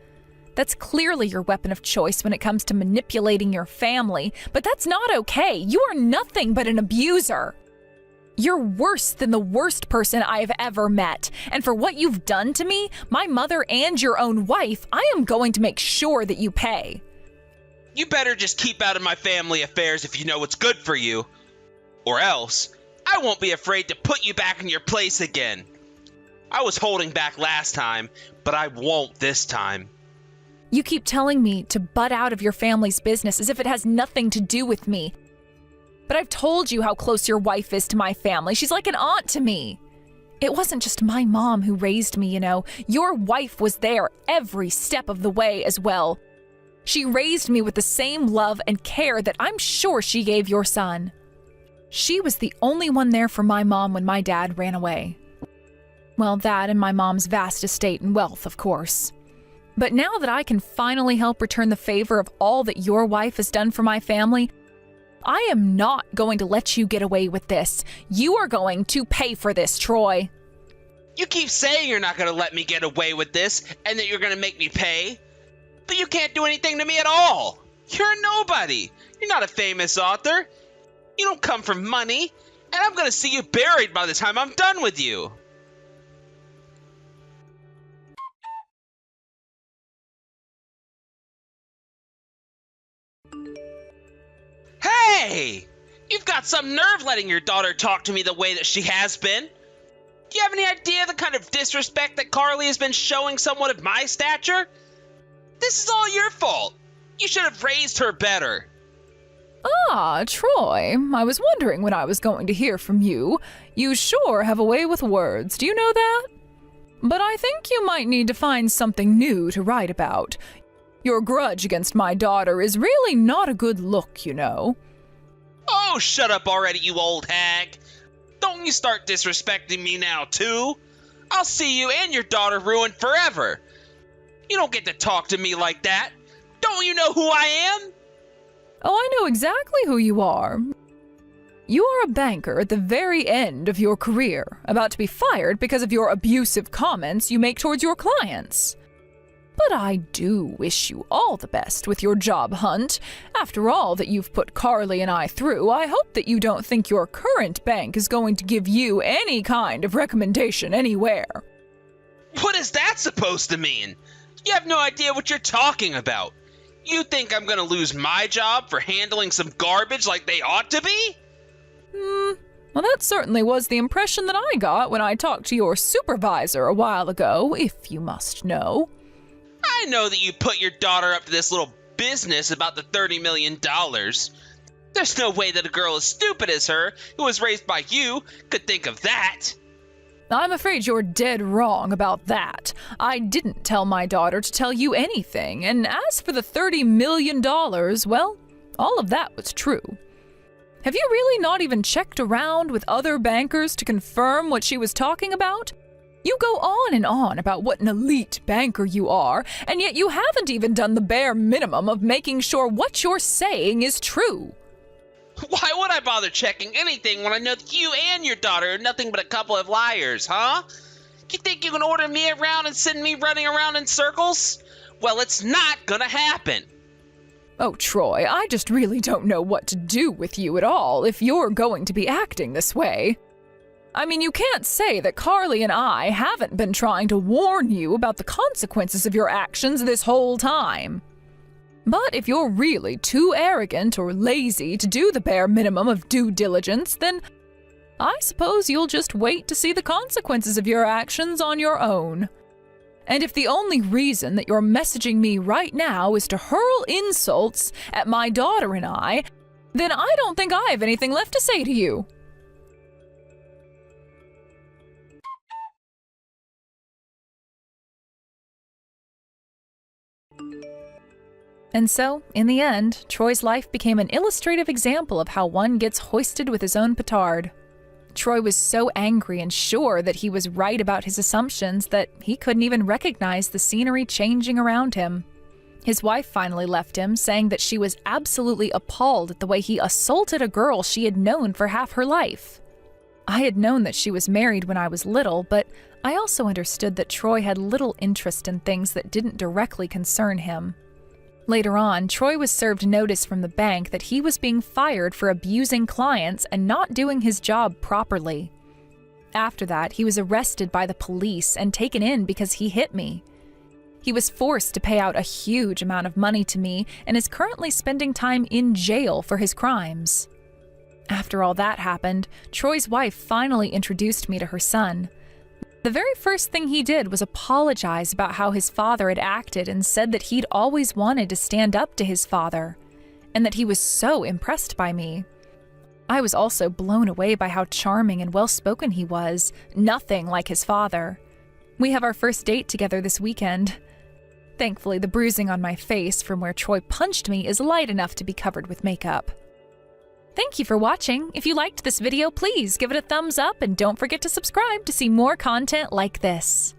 That's clearly your weapon of choice when it comes to manipulating your family, but that's not okay. You are nothing but an abuser. You're worse than the worst person I have ever met, and for what you've done to me, my mother, and your own wife, I am going to make sure that you pay. You better just keep out of my family affairs if you know what's good for you. Or else, I won't be afraid to put you back in your place again. I was holding back last time, but I won't this time. You keep telling me to butt out of your family's business as if it has nothing to do with me. But I've told you how close your wife is to my family. She's like an aunt to me. It wasn't just my mom who raised me, you know. Your wife was there every step of the way as well. She raised me with the same love and care that I'm sure she gave your son. She was the only one there for my mom when my dad ran away. Well, that and my mom's vast estate and wealth, of course. But now that I can finally help return the favor of all that your wife has done for my family, I am not going to let you get away with this. You are going to pay for this, Troy. You keep saying you're not going to let me get away with this and that you're going to make me pay. But you can't do anything to me at all. You're a nobody. You're not a famous author. You don't come from money. And I'm going to see you buried by the time I'm done with you. Hey! You've got some nerve letting your daughter talk to me the way that she has been. Do you have any idea the kind of disrespect that Carly has been showing someone of my stature? This is all your fault. You should have raised her better. Ah, Troy, I was wondering when I was going to hear from you. You sure have a way with words, do you know that? But I think you might need to find something new to write about. Your grudge against my daughter is really not a good look, you know. Oh, shut up already, you old hag. Don't you start disrespecting me now, too. I'll see you and your daughter ruined forever. You don't get to talk to me like that. Don't you know who I am? Oh, I know exactly who you are. You are a banker at the very end of your career, about to be fired because of your abusive comments you make towards your clients. But I do wish you all the best with your job hunt. After all that you've put Carly and I through, I hope that you don't think your current bank is going to give you any kind of recommendation anywhere. What is that supposed to mean? You have no idea what you're talking about. You think I'm gonna lose my job for handling some garbage like they ought to be? Well, that certainly was the impression that I got when I talked to your supervisor a while ago, if you must know. I know that you put your daughter up to this little business about the $30 million. There's no way that a girl as stupid as her, who was raised by you, could think of that. I'm afraid you're dead wrong about that. I didn't tell my daughter to tell you anything, and as for the $30 million, well, all of that was true. Have you really not even checked around with other bankers to confirm what she was talking about? You go on and on about what an elite banker you are, and yet you haven't even done the bare minimum of making sure what you're saying is true. Why would I bother checking anything when I know that you and your daughter are nothing but a couple of liars, huh? You think you can order me around and send me running around in circles? Well, it's not gonna happen. Oh, Troy, I just really don't know what to do with you at all if you're going to be acting this way. I mean, you can't say that Carly and I haven't been trying to warn you about the consequences of your actions this whole time. But if you're really too arrogant or lazy to do the bare minimum of due diligence, then I suppose you'll just wait to see the consequences of your actions on your own. And if the only reason that you're messaging me right now is to hurl insults at my daughter and I, then I don't think I have anything left to say to you. And so, in the end, Troy's life became an illustrative example of how one gets hoisted with his own petard. Troy was so angry and sure that he was right about his assumptions that he couldn't even recognize the scenery changing around him. His wife finally left him, saying that she was absolutely appalled at the way he assaulted a girl she had known for half her life. I had known that she was married when I was little, but I also understood that Troy had little interest in things that didn't directly concern him. Later on, Troy was served notice from the bank that he was being fired for abusing clients and not doing his job properly. After that, he was arrested by the police and taken in because he hit me. He was forced to pay out a huge amount of money to me and is currently spending time in jail for his crimes. After all that happened, Troy's wife finally introduced me to her son. The very first thing he did was apologize about how his father had acted and said that he'd always wanted to stand up to his father, and that he was so impressed by me. I was also blown away by how charming and well-spoken he was, nothing like his father. We have our first date together this weekend. Thankfully, the bruising on my face from where Troy punched me is light enough to be covered with makeup. Thank you for watching. If you liked this video, please give it a thumbs up and don't forget to subscribe to see more content like this.